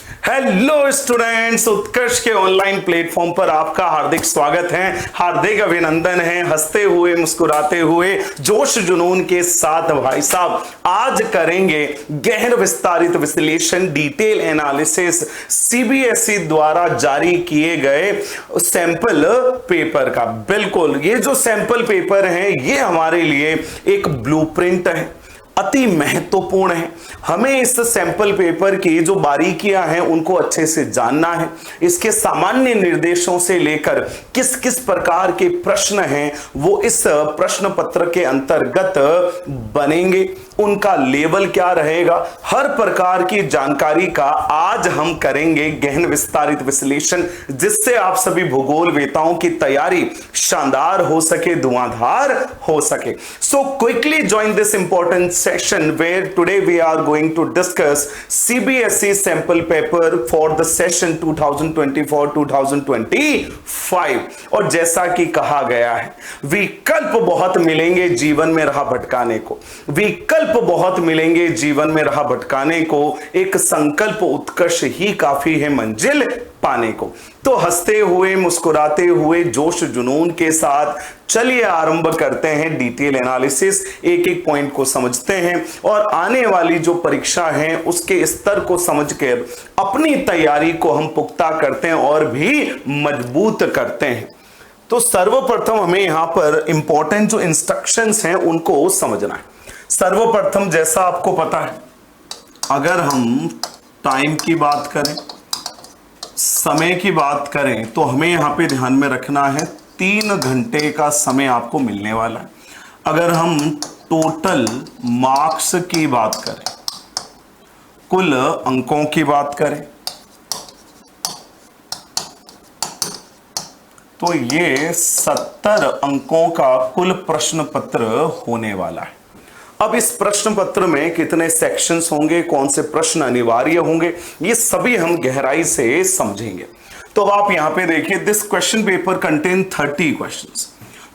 Hello students, उत्कर्ष के online platform पर आपका हार्दिक स्वागत है, हार्दिक अभिनंदन है। हंसते हुए मुस्कुराते हुए जोश जुनून के साथ भाई साहब आज करेंगे गहन विस्तारित विश्लेषण, डिटेल एनालिसिस सीबीएसई द्वारा जारी किए गए सैंपल पेपर का। बिल्कुल, ये जो सैंपल पेपर है ये हमारे लिए एक ब्लूप्रिंट है, अति महत्वपूर्ण है। हमें इस सैंपल पेपर की जो बारीकियां हैं उनको अच्छे से जानना है। इसके सामान्य निर्देशों से लेकर किस किस प्रकार के प्रश्न हैं वो इस प्रश्न पत्र के अंतर्गत बनेंगे, उनका लेवल क्या रहेगा, हर प्रकार की जानकारी का आज हम करेंगे गहन विस्तारित विश्लेषण, जिससे आप सभी भूगोल वेताओं की तैयारी शानदार हो सके, धुआंधार हो सके। So quickly join this important session where today we are going to discuss CBSE sample paper for the session 2024-2025। और जैसा कि कहा गया है, विकल्प बहुत मिलेंगे जीवन में राह भटकाने को, विकल्प बहुत मिलेंगे जीवन में राह भटकाने को, एक संकल्प उत्कर्ष ही काफी है मंजिल पाने को। तो हंसते हुए मुस्कुराते हुए जोश जुनून के साथ चलिए आरंभ करते हैं डिटेल एनालिसिस, एक एक पॉइंट को समझते हैं और आने वाली जो परीक्षा है उसके स्तर को समझकर अपनी तैयारी को हम पुख्ता करते हैं और भी मजबूत करते हैं। तो सर्वप्रथम हमें यहां पर इंपॉर्टेंट जो इंस्ट्रक्शंस हैं उनको समझना है। सर्वप्रथम, जैसा आपको पता है, अगर हम टाइम की बात करें, समय की बात करें, तो हमें यहां पे ध्यान में रखना है 3 घंटे का समय आपको मिलने वाला है। अगर हम टोटल मार्क्स की बात करें, कुल अंकों की बात करें, तो ये 70 अंकों का कुल प्रश्न पत्र होने वाला है। अब इस प्रश्न पत्र में कितने सेक्शंस होंगे, कौन से प्रश्न अनिवार्य होंगे, ये सभी हम गहराई से समझेंगे। तो आप यहां पे देखिए, this question paper contain 30 questions.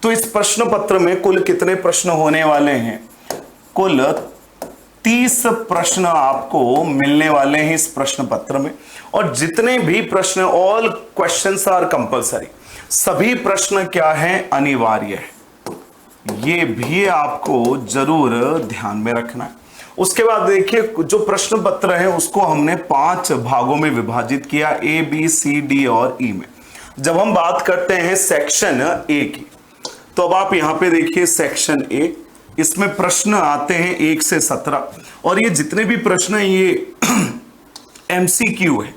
तो इस प्रश्न पत्र में कुल कितने प्रश्न होने वाले हैं? कुल 30 प्रश्न आपको मिलने वाले हैं इस प्रश्न पत्र में। और जितने भी प्रश्न, ऑल क्वेश्चंस आर कंपलसरी, सभी प्रश्न क्या है? अनिवार्य है। ये भी आपको जरूर ध्यान में रखना है। उसके बाद देखिए, जो प्रश्न पत्र है उसको हमने 5 भागों में विभाजित किया, ए बी सी डी और ई में। जब हम बात करते हैं सेक्शन ए की, तो अब आप यहां पे देखिए सेक्शन ए, इसमें प्रश्न आते हैं 1 से 17 और ये जितने भी प्रश्न हैं ये एमसीक्यू है।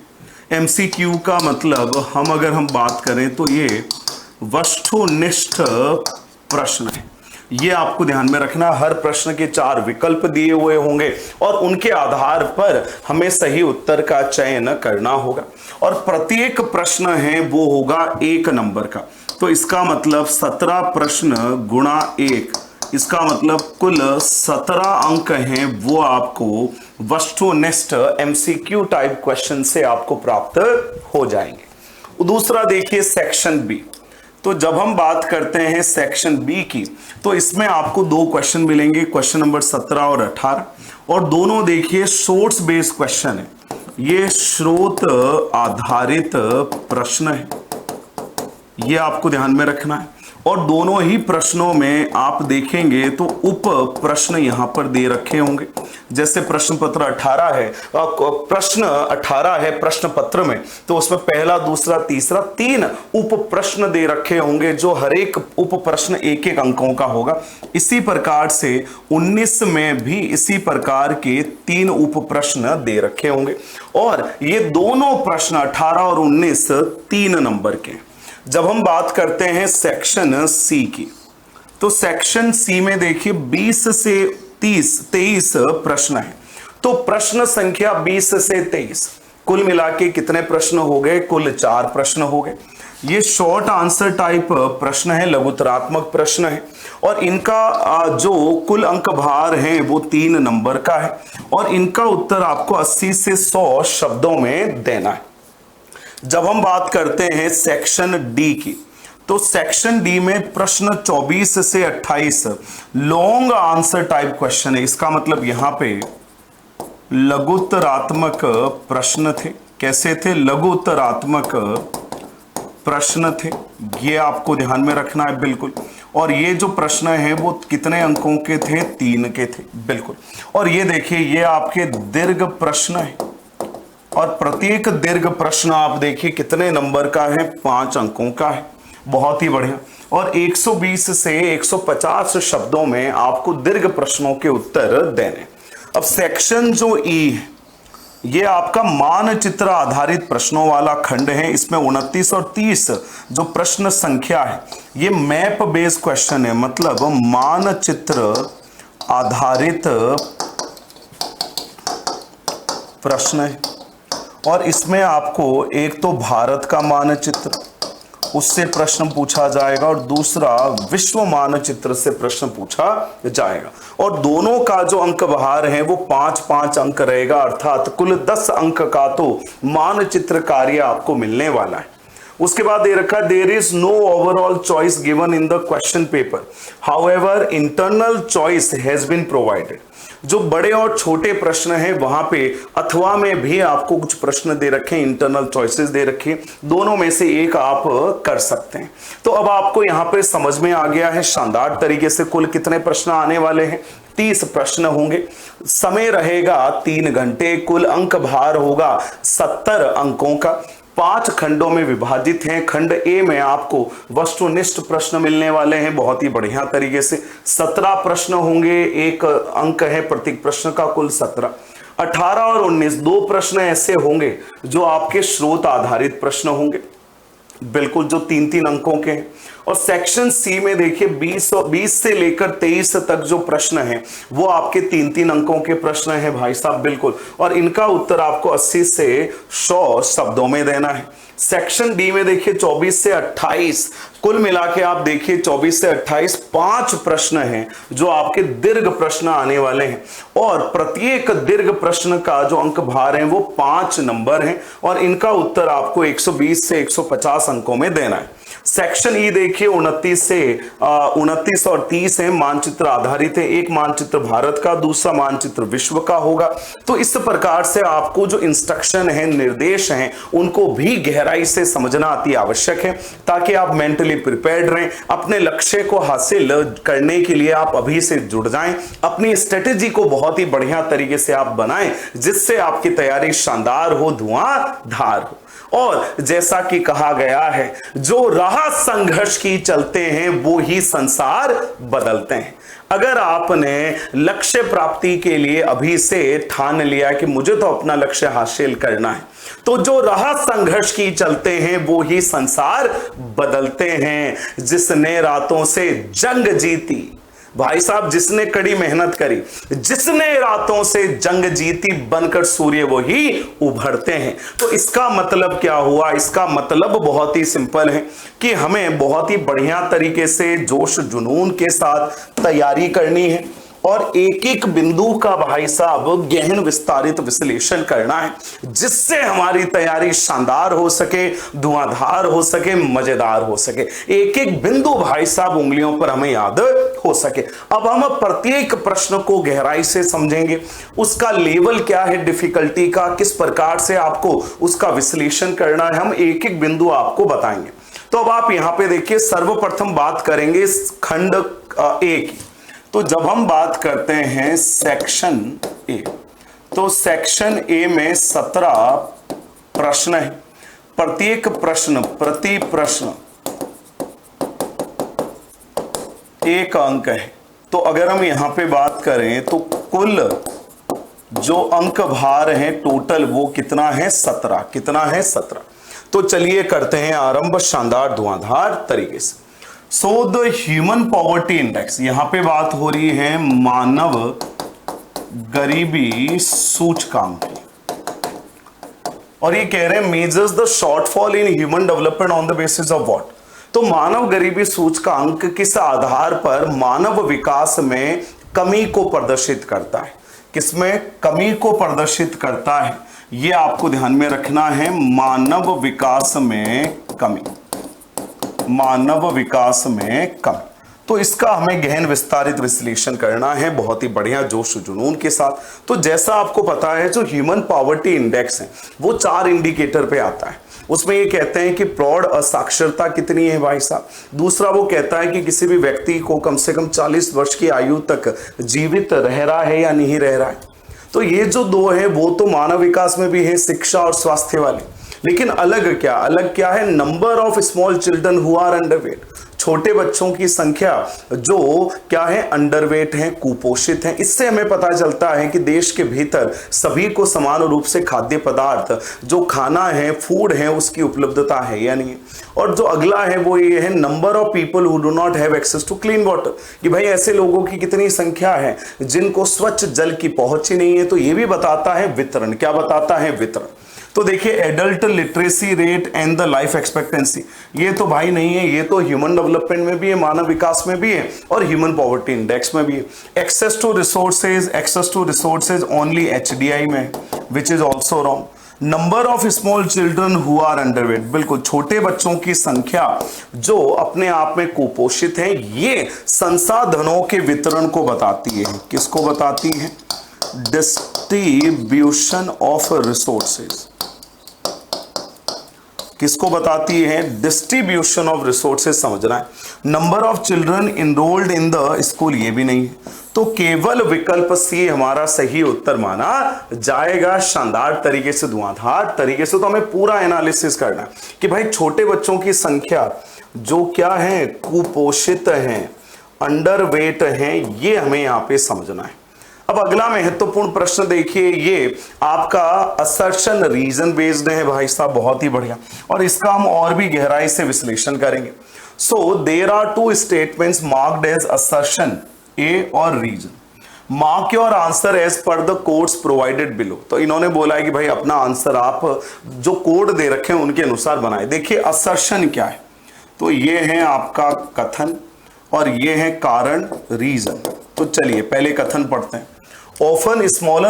एमसीक्यू का मतलब अगर हम बात करें तो ये वस्तुनिष्ठ प्रश्न है। ये आपको ध्यान में रखना, हर प्रश्न के 4 विकल्प दिए हुए होंगे और उनके आधार पर हमें सही उत्तर का चयन करना होगा। और प्रत्येक प्रश्न है वो होगा 1 नंबर का। तो इसका मतलब 17 प्रश्न गुणा 1, इसका मतलब कुल 17 अंक हैं वो आपको वस्तुनिष्ठ एमसीक्यू टाइप क्वेश्चन से आपको प्राप्त हो जाएंगे। दूसरा देखिए सेक्शन बी। तो जब हम बात करते हैं सेक्शन बी की, तो इसमें आपको 2 क्वेश्चन मिलेंगे, क्वेश्चन नंबर 17 और 18, और दोनों देखिए सोर्स बेस्ड क्वेश्चन है। ये स्रोत आधारित प्रश्न है, ये आपको ध्यान में रखना है। और दोनों ही प्रश्नों में आप देखेंगे तो उप प्रश्न यहां पर दे रखे होंगे। जैसे प्रश्न पत्र 18 है, प्रश्न 18 है प्रश्न पत्र में, तो उसमें पहला, दूसरा, तीसरा 3 उप प्रश्न दे रखे होंगे, जो हर एक उप प्रश्न 1-1 अंकों का होगा। इसी प्रकार से 19 में भी इसी प्रकार के 3 उप प्रश्न दे रखे होंगे। और ये दोनों प्रश्न 18 और 19 3 नंबर के। जब हम बात करते हैं सेक्शन सी की, तो सेक्शन सी में देखिए 20 से 23 प्रश्न है। तो प्रश्न संख्या 20 से 23, कुल मिला के कितने प्रश्न हो गए? कुल 4 प्रश्न हो गए। ये शॉर्ट आंसर टाइप प्रश्न है, लघुतरात्मक प्रश्न है और इनका जो कुल अंक भार है वो 3 नंबर का है और इनका उत्तर आपको 80 से 100 शब्दों में देना है। जब हम बात करते हैं सेक्शन डी की, तो सेक्शन डी में प्रश्न 24 से 28 लॉन्ग आंसर टाइप क्वेश्चन है। इसका मतलब यहां पे लघुतरात्मक प्रश्न थे कैसे थे, लघु उत्तरात्मक प्रश्न थे। ये आपको ध्यान में रखना है बिल्कुल। और ये जो प्रश्न है वो कितने अंकों के थे, 3 के थे बिल्कुल। और ये देखिए ये आपके दीर्घ प्रश्न है और प्रत्येक दीर्घ प्रश्न आप देखिए कितने नंबर का है, 5 अंकों का है। बहुत ही बढ़िया। और 120 से 150 शब्दों में आपको दीर्घ प्रश्नों के उत्तर देने। अब सेक्शन जो ई है ये आपका मानचित्र आधारित प्रश्नों वाला खंड है। इसमें 29 और 30 जो प्रश्न संख्या है ये मैप बेस्ड क्वेश्चन है, मतलब मानचित्र आधारित प्रश्न है। और इसमें आपको एक तो भारत का मानचित्र उससे प्रश्न पूछा जाएगा और दूसरा विश्व मानचित्र से प्रश्न पूछा जाएगा। और दोनों का जो अंक भार है वो 5-5 अंक रहेगा, अर्थात कुल 10 अंक का तो मानचित्र कार्य आपको मिलने वाला है। उसके बाद दे रखा है there is no overall choice given in the question paper, however internal choice has been provided. जो बड़े और छोटे प्रश्न हैं वहां पे अथवा में भी आपको कुछ प्रश्न दे रखे हैं, इंटरनल चॉइसेस दे रखे हैं, दोनों में से एक आप कर सकते हैं। तो अब आपको यहां पे समझ में आ गया है शानदार तरीके से कुल कितने प्रश्न आने वाले हैं। 30 प्रश्न होंगे, समय रहेगा 3 घंटे, कुल अंक भार होगा 70 अंकों का। 5 खंडों में विभाजित हैं। खंड ए में आपको वस्तुनिष्ठ प्रश्न मिलने वाले हैं बहुत ही बढ़िया तरीके से। 17 प्रश्न होंगे, 1 अंक है प्रत्येक प्रश्न का, कुल 17। 18 और 19 2 प्रश्न ऐसे होंगे जो आपके स्रोत आधारित प्रश्न होंगे बिल्कुल, जो 3-3 अंकों के हैं। और सेक्शन सी में देखिए 20 से लेकर 23 तक जो प्रश्न हैं वो आपके 3-3 अंकों के प्रश्न हैं भाई साहब बिल्कुल। और इनका उत्तर आपको 80 से 100 शब्दों में देना है। सेक्शन डी में देखिए 24 से 28, कुल मिला के आप देखिए 24 से 28 5 प्रश्न हैं जो आपके दीर्घ प्रश्न आने वाले हैं। और प्रत्येक दीर्घ प्रश्न का जो अंक भार है वो 5 नंबर है और इनका उत्तर आपको 120 से 150 अंकों में देना है। सेक्शन ई देखिए 29 और 30 है, मानचित्र आधारित है। एक मानचित्र भारत का, दूसरा मानचित्र विश्व का होगा। तो इस प्रकार से आपको जो इंस्ट्रक्शन है, निर्देश हैं, उनको भी गहराई से समझना अति आवश्यक है ताकि आप मेंटली प्रिपेयर्ड रहें। अपने लक्ष्य को हासिल करने के लिए आप अभी से जुड़ जाएं, अपनी स्ट्रेटेजी को बहुत ही बढ़िया तरीके से आप बनाएं जिससे आपकी तैयारी शानदार हो, धुआंधार हो। और जैसा कि कहा गया है, जो राह संघर्ष की चलते हैं वो ही संसार बदलते हैं। अगर आपने लक्ष्य प्राप्ति के लिए अभी से ठान लिया कि मुझे तो अपना लक्ष्य हासिल करना है, तो जो राह संघर्ष की चलते हैं वो ही संसार बदलते हैं। जिसने रातों से जंग जीती, भाई साहब जिसने कड़ी मेहनत करी, जिसने रातों से जंग जीती, बनकर सूर्य वही उभरते हैं। तो इसका मतलब क्या हुआ? इसका मतलब बहुत ही सिंपल है कि हमें बहुत ही बढ़िया तरीके से जोश जुनून के साथ तैयारी करनी है और एक एक बिंदु का भाई साहब गहन विस्तारित विश्लेषण करना है जिससे हमारी तैयारी शानदार हो सके, धुआंधार हो सके, मजेदार हो सके। एक एक बिंदु भाई साहब उंगलियों पर हमें याद हो सके। अब हम प्रत्येक प्रश्न को गहराई से समझेंगे, उसका लेवल क्या है डिफिकल्टी का, किस प्रकार से आपको उसका विश्लेषण करना है, हम एक एक बिंदु आपको बताएंगे। तो अब आप यहां पे देखिए, सर्वप्रथम बात करेंगे खंड ए की। तो जब हम बात करते हैं सेक्शन ए, तो सेक्शन ए में 17 प्रश्न है। प्रत्येक प्रश्न, प्रति प्रश्न 1 अंक है। तो अगर हम यहां पे बात करें तो कुल जो अंक भार है टोटल वो कितना है? 17। कितना है? 17। तो चलिए करते हैं आरंभ शानदार धुआंधार तरीके से। So the human poverty index, यहां पे बात हो रही है मानव गरीबी सूचकांक की, और ये कह रहे हैं measures the shortfall in human development on the basis of what. तो मानव गरीबी सूचकांक किस आधार पर मानव विकास में कमी को प्रदर्शित करता है? किसमें कमी को प्रदर्शित करता है ये आपको ध्यान में रखना है। मानव विकास में कमी, मानव विकास में कमी। तो इसका हमें गहन विस्तारित विश्लेषण करना है बहुत ही बढ़िया जोश जुनून के साथ। तो जैसा आपको पता है जो ह्यूमन पॉवर्टी इंडेक्स है वो 4 इंडिकेटर पे आता है। उसमें ये कहते हैं कि प्रौढ़ असाक्षरता कितनी है भाई साहब, दूसरा वो कहता है कि किसी भी व्यक्ति को कम से कम 40 वर्ष की आयु तक जीवित रह रहा है या नहीं रह रहा है। तो ये जो 2 है वो तो मानव विकास में भी है, शिक्षा और स्वास्थ्य वाले। लेकिन अलग क्या है, number of small children who are underweight, छोटे बच्चों की संख्या जो क्या है, अंडरवेट है, कुपोषित है। इससे हमें पता चलता है कि देश के भीतर सभी को समान रूप से खाद्य पदार्थ जो खाना है, फूड है, उसकी उपलब्धता है या नहीं। और जो अगला है वो ये है number of people who do not have access to clean water, कि भाई ऐसे लोगों की कितनी संख्या है जिनको स्वच्छ जल की पहुंच ही नहीं है। तो ये भी बताता है वितरण, क्या बताता है, वितरण। तो देखिए adult literacy rate and the life expectancy, ये तो भाई नहीं है, ये तो ह्यूमन डेवलपमेंट में भी है, मानव विकास में भी है और ह्यूमन पॉवर्टी इंडेक्स में भी है। Access to resources only HDI में, which is also wrong. Number of small children who are underweight, बिल्कुल छोटे बच्चों की संख्या जो अपने आप में कुपोषित है, ये संसाधनों के वितरण को बताती है। किसको बताती है, डिस्ट्रीब्यूशन ऑफ रिसोर्सेज, किसको बताती है, डिस्ट्रीब्यूशन ऑफ रिसोर्सेज समझना है। Number of children enrolled in the school, ये भी नहीं है। तो केवल विकल्प सी हमारा सही उत्तर माना जाएगा। शानदार तरीके से, धुआंधार तरीके से। तो हमें पूरा एनालिसिस करना है कि भाई छोटे बच्चों की संख्या जो क्या है, कुपोषित है, अंडरवेट है, ये हमें यहां पे समझना है। अब अगला महत्वपूर्ण प्रश्न देखिए, ये आपका असर्शन रीजन बेस्ड है भाई साहब, बहुत ही बढ़िया, और इसका हम और भी गहराई से विश्लेषण करेंगे। So there are 2 statements marked as assertion, A और reason. Mark your answer as per the codes provided below. तो इन्होंने बोला है कि भाई अपना आंसर आप जो कोड दे रखे हैं उनके अनुसार बनाए। देखिए असर्शन क्या है, तो ये है आपका कथन और ये है कारण, रीजन। तो चलिए पहले कथन पढ़ते हैं। Often smaller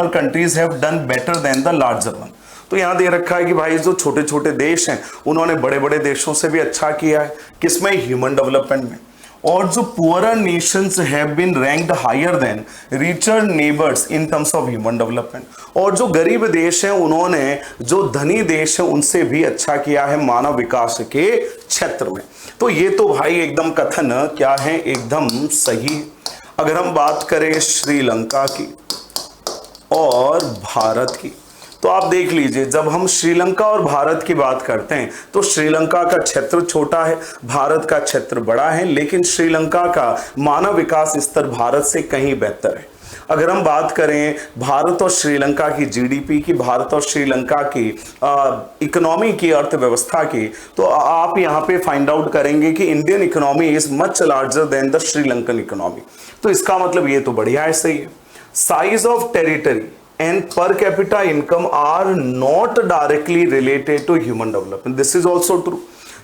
countries have done better than the larger one। तो यहां दे रखा है कि भाई जो छोटे छोटे देश हैं उन्होंने बड़े बड़े देशों से भी अच्छा किया है, किसमें, ह्यूमन डेवलपमेंट में। और जो poorer nations have been ranked higher than richer neighbours in terms of human development. और जो गरीब देश हैं उन्होंने जो धनी देश है उनसे भी अच्छा किया है मानव विकास के क्षेत्र में। तो ये तो भाई एकदम कथन क्या है, एकदम सही। अगर हम बात करें श्रीलंका की और भारत की, तो आप देख लीजिए जब हम श्रीलंका और भारत की बात करते हैं तो श्रीलंका का क्षेत्र छोटा है, भारत का क्षेत्र बड़ा है, लेकिन श्रीलंका का मानव विकास स्तर भारत से कहीं बेहतर है। अगर हम बात करें भारत और श्रीलंका की जीडीपी की, भारत और श्रीलंका की इकोनॉमी की, अर्थव्यवस्था की, तो आप यहां पे फाइंड आउट करेंगे कि Indian economy is much larger than the Sri Lankan economy. तो इसका मतलब ये तो बढ़िया है, सही है। Size of territory and per capita income are not directly related to human development, this is also true.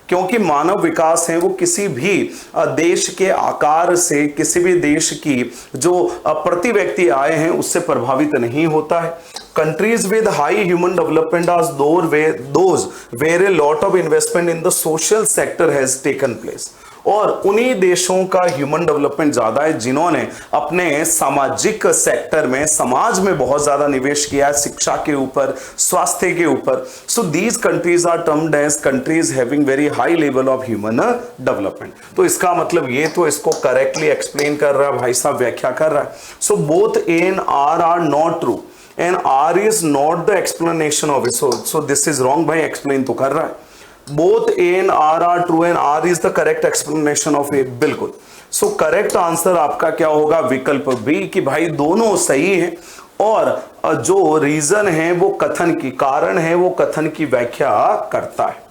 क्योंकि मानव विकास है वो किसी भी देश के आकार से, किसी भी देश की जो प्रति व्यक्ति आय हैं उससे प्रभावित नहीं होता है। Countries with high human development are those where a lot of investment in the social sector has taken place. और उन्हीं देशों का ह्यूमन डेवलपमेंट ज्यादा है जिन्होंने अपने सामाजिक सेक्टर में, समाज में बहुत ज्यादा निवेश किया है, शिक्षा के ऊपर, स्वास्थ्य के ऊपर। So these countries are termed as countries having very high level of human development. तो इसका मतलब ये तो इसको करेक्टली एक्सप्लेन कर रहा है भाई साहब, व्याख्या कर रहा है। So both A and R are not true and R is not the explanation of it. So this is wrong, भाई एक्सप्लेन तो कर रहा है। Both A and R are true and R is the correct explanation of A, बिल्कुल। So correct answer आपका क्या होगा, विकल्प बी, कि भाई दोनों सही है। और जो रीजन है वो कथन की, कारण है वो कथन की व्याख्या करता है।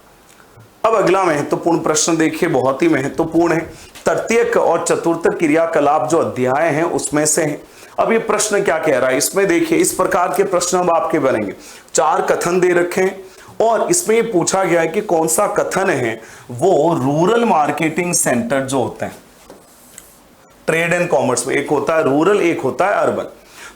अब अगला महत्वपूर्ण प्रश्न देखिए, बहुत ही महत्वपूर्ण है। तृतीयक और चतुर्थ क्रियाकलाप जो अध्याय हैं उसमें से है। अब ये प्रश्न क्या कह रहा है, इसमें देखिए इस प्रकार के प्रश्न अब आपके बनेंगे। 4 कथन दे रखे हैं और इसमें पूछा गया है कि कौन सा कथन है वो रूरल मार्केटिंग सेंटर जो होते हैं ट्रेड एंड कॉमर्स में, एक होता है रूरल, एक होता है urban.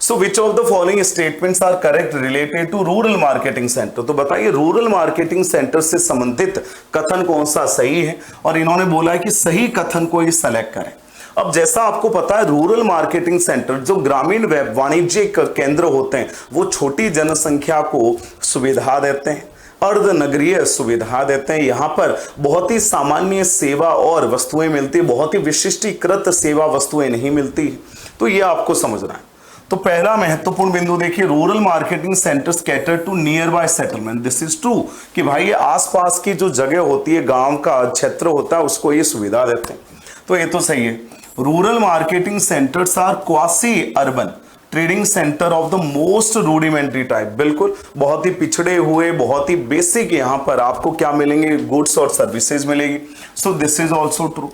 So which of the following statements are correct related to rural marketing center. तो बताइए रूरल मार्केटिंग सेंटर से संबंधित कथन कौन सा सही है, और इन्होंने बोला है कि सही कथन को ही सेलेक्ट करें। अब जैसा आपको पता है रूरल मार्केटिंग सेंटर जो ग्रामीण वाणिज्यिक केंद्र होते हैं वो छोटी जनसंख्या को सुविधा देते हैं, अर्ध नगरीय सुविधा देते हैं। यहाँ पर बहुत ही सामान्य सेवा और वस्तुएं मिलती है, बहुत ही विशिष्टीकृत सेवा वस्तुएं नहीं मिलती। तो ये आपको समझना है। तो पहला महत्वपूर्ण बिंदु देखिए, rural marketing centers cater to nearby settlement. This is true कि भाई ये आसपास की जो जगह होती है, गांव का क्षेत्र होता है, उसको ये सुविधा देते हैं। तो ये तो सही है। Rural marketing centers are quasi urban trading center of the most rudimentary type. बिल्कुल बहुत ही पिछड़े हुए, बहुत ही बेसिक यहाँ पर आपको क्या मिलेंगे, गुड्स और सर्विसेज मिलेगी। So this is also true.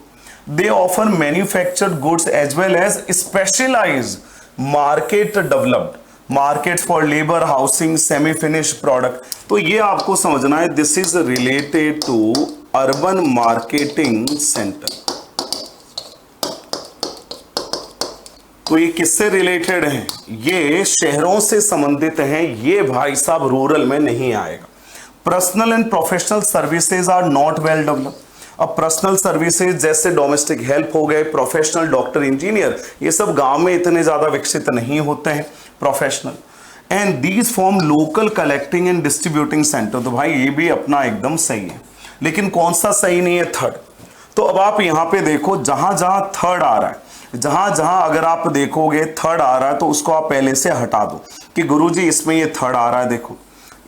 They offer manufactured goods as well as specialised market developed market for labour, housing, semi finish product. तो ये आपको समझना है, this is related to urban marketing center. तो ये किससे रिलेटेड हैं? ये शहरों से संबंधित हैं, ये भाई साहब रूरल में नहीं आएगा। Personal and professional services are not well developed. अब पर्सनल सर्विसेज जैसे डोमेस्टिक हेल्प हो गए, प्रोफेशनल डॉक्टर, इंजीनियर, ये सब गांव में इतने ज्यादा विकसित नहीं होते हैं professional. And these form local collecting and distributing centre. तो भाई ये भी अपना एकदम सही है, लेकिन कौन सा सही नहीं है? थर्ड। तो अब आप यहां पे देखो, जहां जहां थर्ड आ रहा है, जहां जहां अगर आप देखोगे थर्ड आ रहा है तो उसको आप पहले से हटा दो कि गुरुजी इसमें ये थर्ड आ रहा है, देखो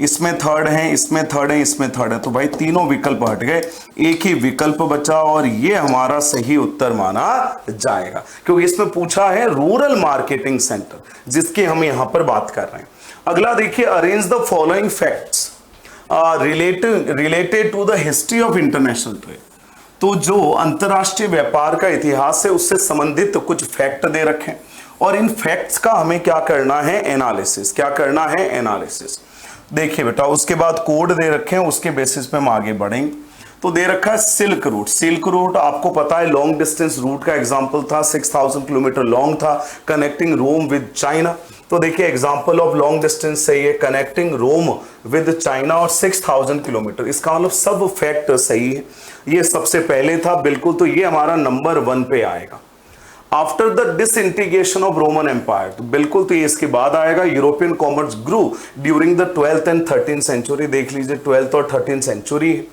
इसमें थर्ड है, इसमें थर्ड है, इसमें थर्ड है। तो भाई तीनों विकल्प हट गए, एक ही विकल्प बचा और ये हमारा सही उत्तर माना जाएगा, क्योंकि इसमें पूछा है रूरल मार्केटिंग सेंटर, जिसकी हम यहां पर बात कर रहे हैं। अगला देखिए, arrange the following facts related to the history of international trade. तो जो अंतरराष्ट्रीय व्यापार का इतिहास है उससे संबंधित कुछ फैक्ट दे रखे हैं, और इन फैक्ट्स का हमें क्या करना है? एनालिसिस। क्या करना है? एनालिसिस। देखिए बेटा, उसके बाद कोड दे रखे हैं, उसके बेसिस पे हम आगे बढ़ेंगे। तो दे रखा है सिल्क रूट। सिल्क रूट आपको पता है लॉन्ग डिस्टेंस रूट का एग्जांपल था, 6000 किलोमीटर लॉन्ग था, कनेक्टिंग रोम विद चाइना। तो देखिए एग्जांपल ऑफ लॉन्ग डिस्टेंस सही है, कनेक्टिंग रोम विद चाइना और 6000 किलोमीटर। इसका मतलब सब फैक्ट सही है, ये सबसे पहले था बिल्कुल। तो ये हमारा नंबर 1 पे आएगा। After the disintegration of Roman empire, तो बिल्कुल तो ये इसके बाद आएगा। European commerce grew during the 12th and 13th century. देख लीजिए 12th और 13th सेंचुरी है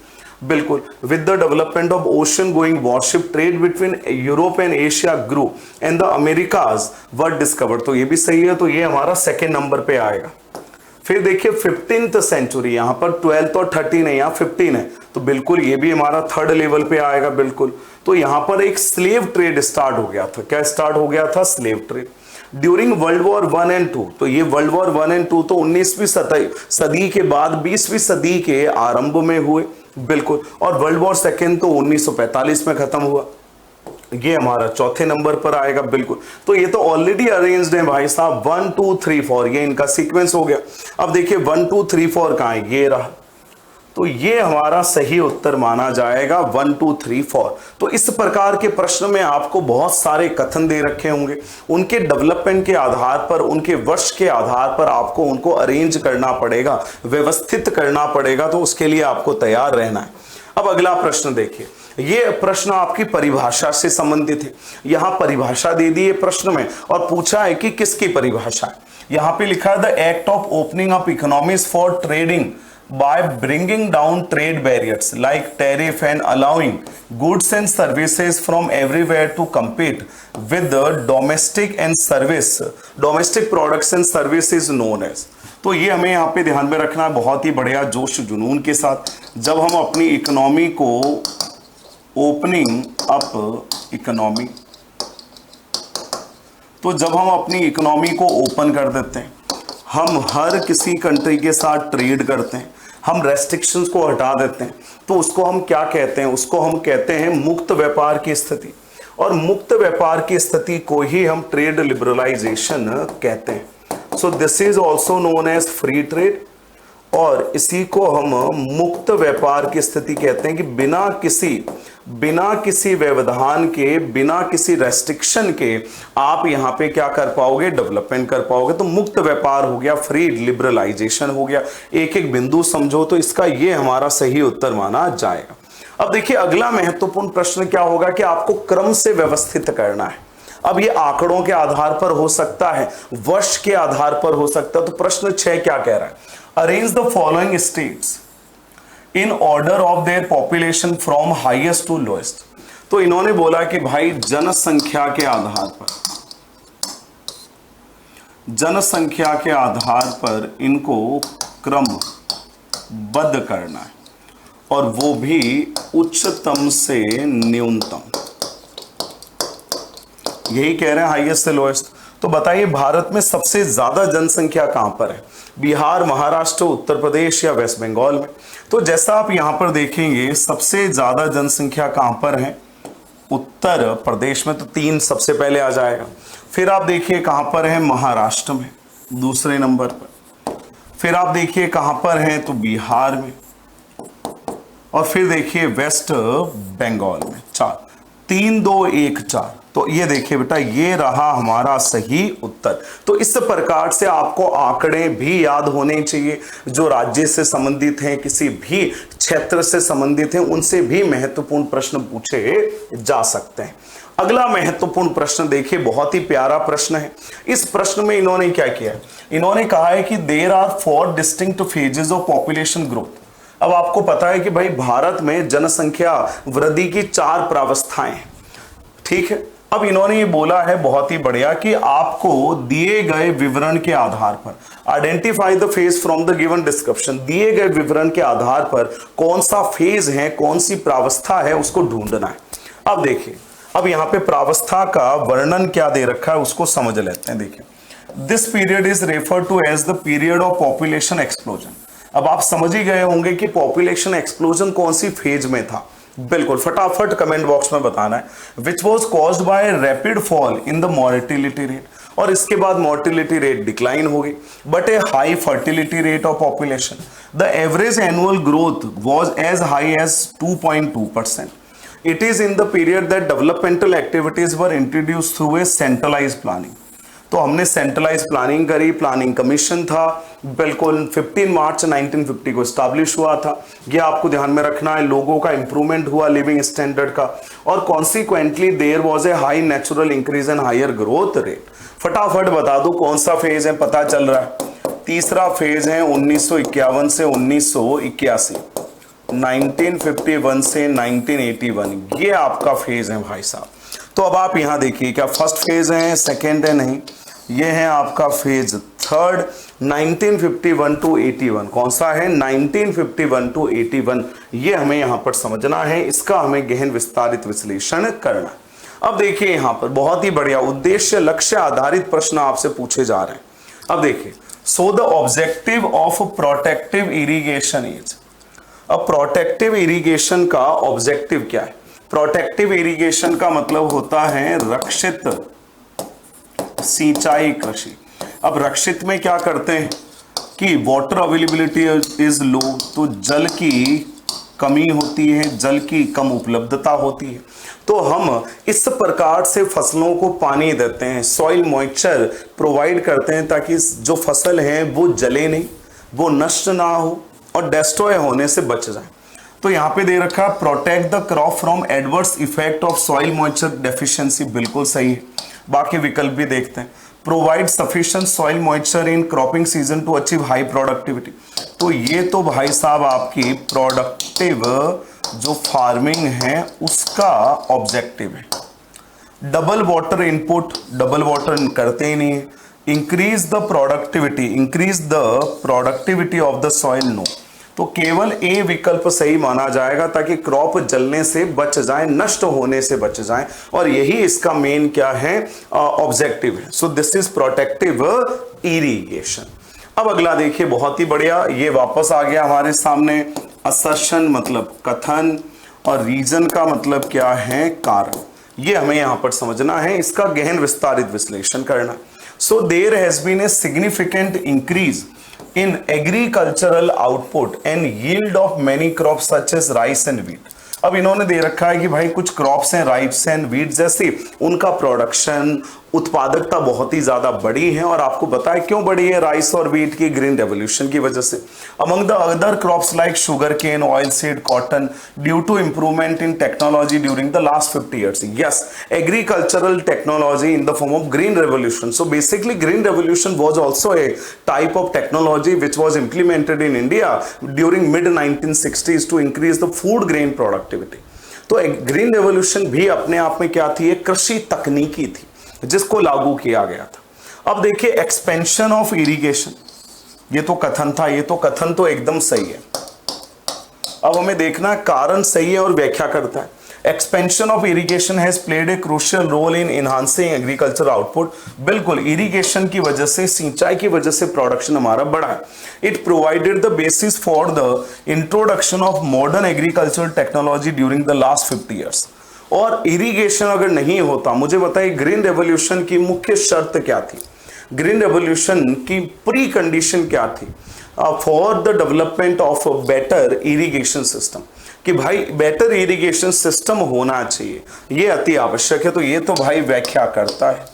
बिल्कुल। With the development of ocean going warship trade between Europe and Asia grew and the Americas were discovered. तो ये भी सही है, तो ये हमारा सेकेंड नंबर पे आएगा। फिर देखिए 15th सेंचुरी, यहां पर 12th और 13 है, यहाँ 15 है, तो बिल्कुल ये भी हमारा थर्ड लेवल पे आएगा बिल्कुल। तो यहां पर एक स्लेव ट्रेड स्टार्ट हो गया था। क्या स्टार्ट हो गया था? Slave trade. During world war 1 and 2, तो ये वर्ल्ड वॉर 1 एंड 2 तो 19वीं सदी के बाद 20वीं सदी के आरंभ में हुए बिल्कुल, और वर्ल्ड वॉर सेकेंड तो 1945 में खत्म हुआ। ये हमारा चौथे नंबर पर आएगा बिल्कुल। तो ये तो ऑलरेडी अरेंज्ड है भाई साहब, 1 2 3 4, ये इनका सीक्वेंस हो गया। अब देखिए 1 2 3 4 कहां है? ये रहा। तो ये हमारा सही उत्तर माना जाएगा 1 2 3 4। तो इस प्रकार के प्रश्न में आपको बहुत सारे कथन दे रखे होंगे, उनके डेवलपमेंट के आधार पर, उनके वर्ष के आधार पर आपको उनको अरेंज करना पड़ेगा, व्यवस्थित करना पड़ेगा। तो उसके लिए आपको तैयार रहना है। अब अगला प्रश्न देखिए, ये प्रश्न आपकी परिभाषा से संबंधित है। यहां परिभाषा दे दी है प्रश्न में, और पूछा है कि किसकी परिभाषा है। यहां पे लिखा है the act of opening up economies for trading by bringing down trade barriers like tariff and allowing goods and services from everywhere to compete with the domestic products and services known as। तो ये हमें यहाँ पे ध्यान में रखना है बहुत ही बढ़िया जोश जुनून के साथ। जब हम अपनी इकोनॉमी को ओपनिंग अप इकोनॉमी, तो जब हम अपनी इकोनॉमी को ओपन कर देते हैं, हम हर किसी कंट्री के साथ ट्रेड करते हैं, हम रेस्ट्रिक्शंस को हटा देते हैं, तो उसको हम क्या कहते हैं? उसको हम कहते हैं मुक्त व्यापार की स्थिति। और मुक्त व्यापार की स्थिति को ही हम ट्रेड लिबरलाइजेशन कहते हैं। So this is also known as free trade, और इसी को हम मुक्त व्यापार की स्थिति कहते हैं कि बिना किसी व्यवधान के, बिना किसी रेस्ट्रिक्शन के आप यहां पे क्या कर पाओगे, डेवलपमेंट कर पाओगे। तो मुक्त व्यापार हो गया, फ्री लिबरलाइजेशन हो गया। एक एक बिंदु समझो तो इसका ये हमारा सही उत्तर माना जाएगा। अब देखिए अगला महत्वपूर्ण प्रश्न क्या होगा कि आपको क्रम से व्यवस्थित करना है। अब ये आंकड़ों के आधार पर हो सकता है, वर्ष के आधार पर हो सकता है। तो प्रश्न 6 क्या कह रहा है, arrange the following states in order of their population from highest to lowest. तो इन्होंने बोला कि भाई जनसंख्या के आधार पर इनको क्रमबद्ध करना है, और वो भी उच्चतम से न्यूनतम। यही कह रहे हैं हाईएस्ट से लोएस्ट। तो बताइए भारत में सबसे ज्यादा जनसंख्या कहां पर है, बिहार, महाराष्ट्र, उत्तर प्रदेश या वेस्ट बंगाल में? तो जैसा आप यहां पर देखेंगे सबसे ज्यादा जनसंख्या कहां पर है, उत्तर प्रदेश में, तो 3 सबसे पहले आ जाएगा। फिर आप देखिए कहां पर है, महाराष्ट्र में दूसरे नंबर पर। फिर आप देखिए कहां पर है, तो बिहार में। और फिर देखिए वेस्ट बंगाल में। 4, 3, 2, 1, 4। तो ये देखिए बेटा, ये रहा हमारा सही उत्तर। तो इस प्रकार से आपको आंकड़े भी याद होने चाहिए, जो राज्य से संबंधित हैं, किसी भी क्षेत्र से संबंधित हैं, उनसे भी महत्वपूर्ण प्रश्न पूछे जा सकते हैं। अगला महत्वपूर्ण प्रश्न देखिए, बहुत ही प्यारा प्रश्न है। इस प्रश्न में इन्होंने क्या किया है, इन्होंने कहा है कि there are 4 distinct phases of population growth. अब आपको पता है कि भाई भारत में जनसंख्या वृद्धि की 4 प्रावस्थाएं हैं, ठीक है। अब इन्होंने ये बोला है बहुत ही बढ़िया कि आपको दिए गए विवरण के आधार पर identify the phase from the given description, दिए गए विवरण के आधार पर कौन सा फेज है, कौन सी प्रावस्था है, उसको ढूंढना है। अब देखिए, अब यहां पे प्रावस्था का वर्णन क्या दे रखा है उसको समझ लेते हैं। देखिए, this period is referred to as the period of population explosion. अब आप समझ ही गए होंगे कि पॉपुलेशन एक्सप्लोजन कौन सी फेज में था। बिल्कुल फटाफट कमेंट बॉक्स में बताना है। Which was caused by rapid fall in the mortality rate, और इसके बाद मोर्टिलिटी रेट डिक्लाइन हो गई, but a high fertility rate of population. The average annual growth was as high as 2.2%. It is in the period that developmental activities were introduced through a centralized planning. तो हमने centralise planning करी, planning commission था, बिल्कुल 15 मार्च 1950 को establish हुआ था। ये आपको ध्यान में रखना है। लोगों का इंप्रूवमेंट हुआ लिविंग स्टैंडर्ड का, और consequently there was a high natural increase and higher growth rate. फटाफट बता दो कौन सा फेज है, पता चल रहा है। तीसरा फेज है 1951 से 1981, 1951 से 1981, ये आपका फेज है भाई साहब। तो अब आप यहां देखिए, क्या फर्स्ट फेज है, सेकेंड है, नहीं, ये है आपका फेज थर्ड, 1951 टू 81। कौन सा है, 1951 टू 81। ये हमें यहां पर समझना है, इसका हमें गहन विस्तारित विश्लेषण करना। अब देखिए यहां पर बहुत ही बढ़िया उद्देश्य लक्ष्य आधारित प्रश्न आपसे पूछे जा रहे हैं। अब देखिए, so the objective of protective irrigation is. अब प्रोटेक्टिव इरिगेशन का ऑब्जेक्टिव क्या है? प्रोटेक्टिव इरिगेशन का मतलब होता है रक्षित सिंचाई कृषि। अब रक्षित में क्या करते हैं कि वाटर अवेलेबिलिटी इज लो, तो जल की कमी होती है, जल की कम उपलब्धता होती है। तो हम इस प्रकार से फसलों को पानी देते हैं, सॉइल मॉइस्चर प्रोवाइड करते हैं, ताकि जो फसल है वो जले नहीं, वो नष्ट ना हो और डिस्ट्रॉय होने से बच जाए। तो यहां पे दे रखा है protect the crop from adverse effect of soil moisture deficiency, बिल्कुल सही है। बाकी विकल्प भी देखते हैं। Provide sufficient soil moisture in cropping season two achieve high productivity. तो ये तो भाई साहब आपकी प्रोडक्टिव जो फार्मिंग है उसका ऑब्जेक्टिव है। Double water input, double water करते ही नहीं है। Increase the productivity of the soil, no. तो केवल ए विकल्प सही माना जाएगा, ताकि क्रॉप जलने से बच जाए, नष्ट होने से बच जाए, और यही इसका मेन क्या है, ऑब्जेक्टिव है। सो दिस इज प्रोटेक्टिव इरिगेशन। अब अगला देखिए, बहुत ही बढ़िया, ये वापस आ गया हमारे सामने। असर्शन मतलब कथन, और रीजन का मतलब क्या है, कारण। ये हमें यहां पर समझना है, इसका गहन विस्तारित विश्लेषण करना। So there has been a significant increase in agricultural output and yield of many crops such as rice and wheat। अब इन्होंने दे रखा है कि भाई कुछ क्रॉप्स हैं राइस एंड व्हीट जैसी, उनका प्रोडक्शन उत्पादकता बहुत ही ज्यादा बढ़ी है। और आपको पता है क्यों बढ़ी है राइस और व्हीट की? ग्रीन रेवोल्यूशन की वजह से। Among the other crops like sugar cane, oil seed, cotton, due to improvement in technology during the last 50 years। Yes, agricultural technology in the form of green revolution. So basically green revolution was also a type of technology which was implemented in India during mid 1960s to increase the food grain productivity। तो green revolution भी अपने आप में क्या थी? एक कृषि तकनीकी थी जिसको लागू किया गया था। अब देखिए एक्सपेंशन ऑफ इरिगेशन, ये तो कथन था, ये तो कथन तो एकदम सही है। अब हमें देखना कारण सही है और व्याख्या करता है। Expansion of irrigation has played a crucial role in enhancing agriculture output. बिल्कुल, इरिगेशन की वजह से, सिंचाई की वजह से प्रोडक्शन हमारा बढ़ा है। It provided the basis for the introduction of modern agriculture technology during the last 50 years। और इरिगेशन अगर नहीं होता, मुझे बताइए ग्रीन रेवोल्यूशन की मुख्य शर्त क्या थी? ग्रीन रेवोल्यूशन की प्री कंडीशन क्या थी for the development of better irrigation system? कि भाई बेटर इरिगेशन सिस्टम होना चाहिए, ये अति आवश्यक है। तो ये तो भाई व्याख्या करता है,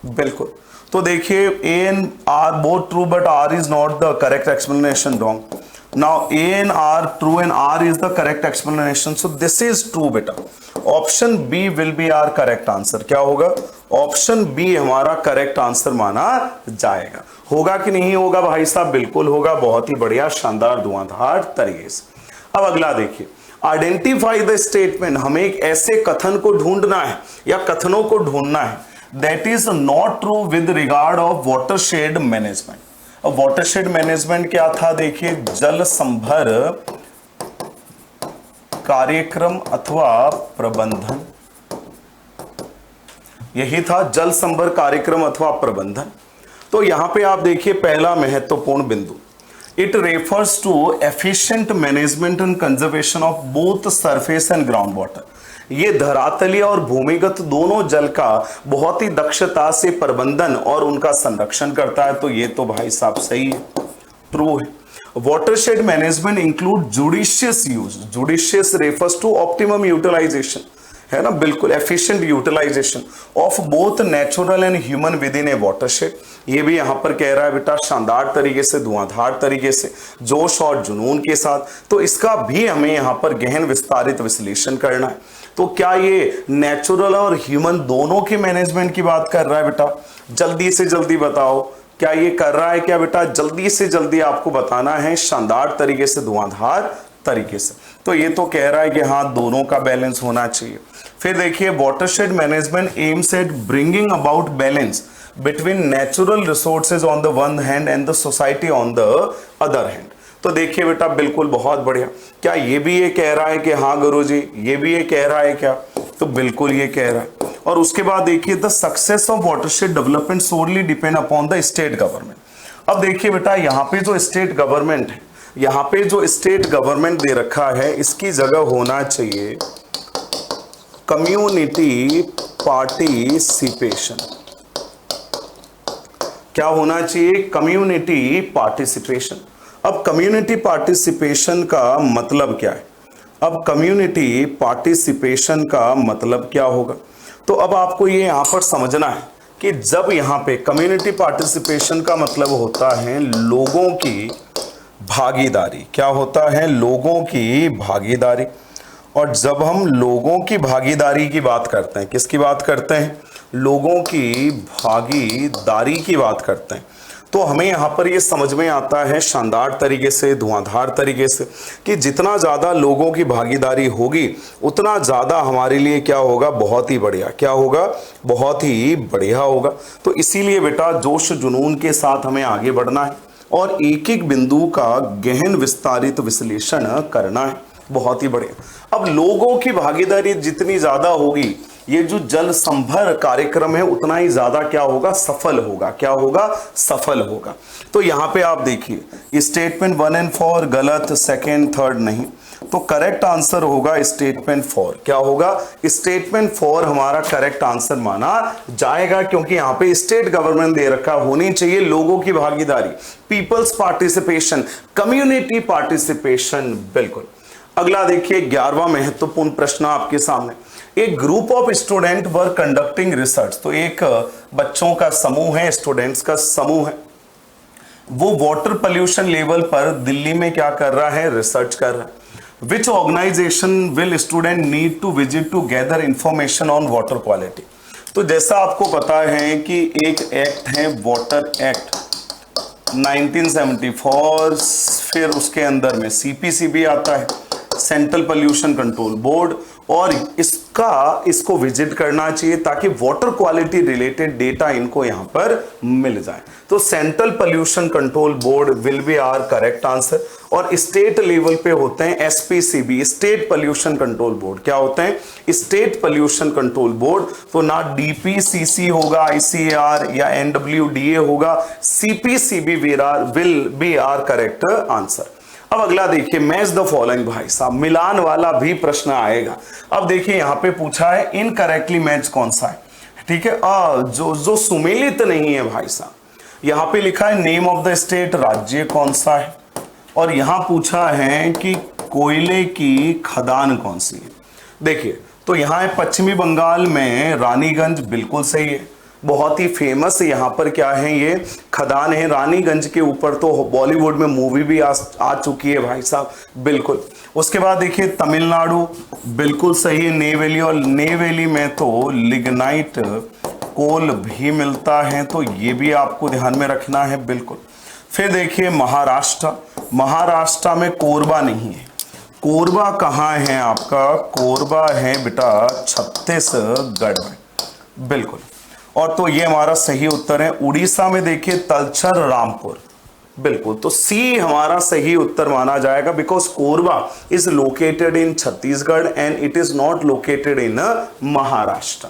बिल्कुल। तो देखिए A and R both true but R is not the correct explanation, wrong. Now A and R true and R is the correct explanation, so this is true बेटा। Option B will be our correct answer। क्या होगा? Option B हमारा correct answer माना जाएगा। होगा कि नहीं होगा भाई साहब? बिल्कुल होगा। बहुत ही बढ़िया, शानदार, धुआंधार तरीके से। अब अगला देखिए, आइडेंटिफाई द स्टेटमेंट। हमें एक ऐसे कथन को ढूंढना है या कथनों को ढूंढना है that is not true with regard of watershed management. अब वाटरशेड मैनेजमेंट क्या था? देखिए, जल संभर कार्यक्रम अथवा प्रबंधन, यही था, जल संभर कार्यक्रम अथवा प्रबंधन। तो यहां पे आप देखिए पहला महत्वपूर्ण बिंदु, it refers to efficient management and conservation of both surface and ground water. ये धरातलीय और भूमिगत दोनों जल का बहुत ही दक्षता से प्रबंधन और उनका संरक्षण करता है। तो ये तो भाई साहब सही है, ट्रू है। Watershed management include judicious use. Judicious refers to optimum utilisation, है ना, बिल्कुल, efficient utilisation of both natural and human within a watershed. ये भी यहां पर कह रहा है बेटा शानदार तरीके से, धुआंधार तरीके से, जोश और जुनून के साथ। तो इसका भी हमें यहां पर गहन विस्तारित विश्लेषण करना है। तो क्या ये नेचुरल और ह्यूमन दोनों के मैनेजमेंट की बात कर रहा है बेटा? जल्दी से जल्दी बताओ, क्या ये कर रहा है क्या बेटा? जल्दी से जल्दी आपको बताना है, शानदार तरीके से, धुआंधार तरीके से। तो ये तो कह रहा है कि हाँ, दोनों का बैलेंस होना चाहिए। फिर देखिए, watershed management aims at bringing about balance between natural resources on the one hand and the society on the other hand. तो देखिए बेटा, बिल्कुल, बहुत बढ़िया। क्या ये भी ये कह रहा है कि हाँ गुरुजी, ये भी ये कह रहा है क्या? तो बिल्कुल ये कह रहा है। और उसके बाद देखिए, the success of watershed development solely depend upon the state government. अब देखिए बेटा, यहाँ पे जो स्टेट गवर्नमेंट है, यहाँ पे जो स्टेट गवर्नमेंट दे रखा है, इसकी जगह होना चाहिए कम्युनिटी पार्टिसिपेशन। क्या होना चाहिए? Community participation. अब कम्युनिटी पार्टिसिपेशन का मतलब क्या है? अब कम्युनिटी पार्टिसिपेशन का मतलब क्या होगा? तो अब आपको ये यहां पर समझना है कि जब यहां पे कम्युनिटी पार्टिसिपेशन का मतलब होता है लोगों की भागीदारी। क्या होता है? लोगों की भागीदारी। और जब हम लोगों की भागीदारी की बात करते हैं, किसकी बात करते हैं? लोगों की भागीदारी की बात करते हैं, तो हमें यहां पर ये समझ में आता है शानदार तरीके से, धुआंधार तरीके से, कि जितना ज्यादा लोगों की भागीदारी होगी उतना ज्यादा हमारे लिए क्या होगा? बहुत ही बढ़िया। क्या होगा? बहुत ही बढ़िया होगा। तो इसीलिए बेटा जोश जुनून के साथ हमें आगे बढ़ना है और एक एक बिंदु का गहन विस्तारित विश्लेषण करना है। बहुत ही बढ़िया। अब लोगों की भागीदारी जितनी ज्यादा होगी ये जो जल संभर कार्यक्रम है उतना ही ज्यादा क्या होगा, सफल होगा। क्या होगा, सफल होगा। तो यहां पे आप देखिए स्टेटमेंट 1 एंड 4 गलत, सेकेंड थर्ड नहीं, तो करेक्ट आंसर होगा स्टेटमेंट 4। क्या होगा, स्टेटमेंट 4 हमारा करेक्ट आंसर माना जाएगा, क्योंकि यहां पे स्टेट गवर्नमेंट दे रखा, होनी चाहिए लोगों की भागीदारी, पीपल्स पार्टिसिपेशन, कम्युनिटी पार्टिसिपेशन। बिल्कुल। अगला देखिए 11वां महत्वपूर्ण प्रश्न आपके सामने, एक group of student were conducting research. तो एक बच्चों का समूह है, स्टूडेंट्स का समूह है, वो वाटर पोल्यूशन लेवल पर दिल्ली में क्या कर रहा है, रिसर्च कर रहा है। Which organisation will student need to visit to gather information on water quality. तो जैसा आपको पता है कि एक एक्ट है वाटर एक्ट 1974, फिर उसके अंदर में सीपीसी भी आता है, सेंट्रल पोल्यूशन कंट्रोल बोर्ड, और इसको विजिट करना चाहिए ताकि वाटर क्वालिटी रिलेटेड डेटा इनको यहां पर मिल जाए। तो central pollution control board will be our correct answer. और स्टेट लेवल पे होते हैं SPCB, state pollution control board. क्या होते हैं, स्टेट पोल्यूशन कंट्रोल बोर्ड। तो ना डीपीसीसी होगा, आईसीएआर या एनडब्ल्यूडीए होगा, CPCB will be our correct answer. अब अगला देखिए मैच द फॉलोइंग, भाई साहब मिलान वाला भी प्रश्न आएगा। अब देखिए यहां पे पूछा है इनकरेक्टली मैच कौन सा है, ठीक है, जो सुमेलित नहीं है भाई साहब। यहां पे लिखा है नेम ऑफ द स्टेट, राज्य कौन सा है, और यहां पूछा है कि कोयले की खदान कौन सी है। देखिए तो यहां है पश्चिमी बंगाल में रानीगंज, बिल्कुल सही है, बहुत ही फेमस यहां पर क्या है, ये खदान है रानीगंज के ऊपर। तो बॉलीवुड में मूवी भी आ चुकी है भाई साहब, बिल्कुल। उसके बाद देखिए तमिलनाडु, बिल्कुल सही है, नेवेली, और नेवेली में तो लिग्नाइट कोल भी मिलता है, तो ये भी आपको ध्यान में रखना है, बिल्कुल। फिर देखिए महाराष्ट्र, महाराष्ट्र में कोरबा नहीं है, कोरबा कहाँ है आपका, कोरबा है बेटा छत्तीसगढ़ में, बिल्कुल। और तो ये हमारा सही उत्तर है। उड़ीसा में देखिए तलचर रामपुर, बिल्कुल। तो सी हमारा सही उत्तर माना जाएगा, because Korba is located in Chhattisgarh and it is not located in Maharashtra.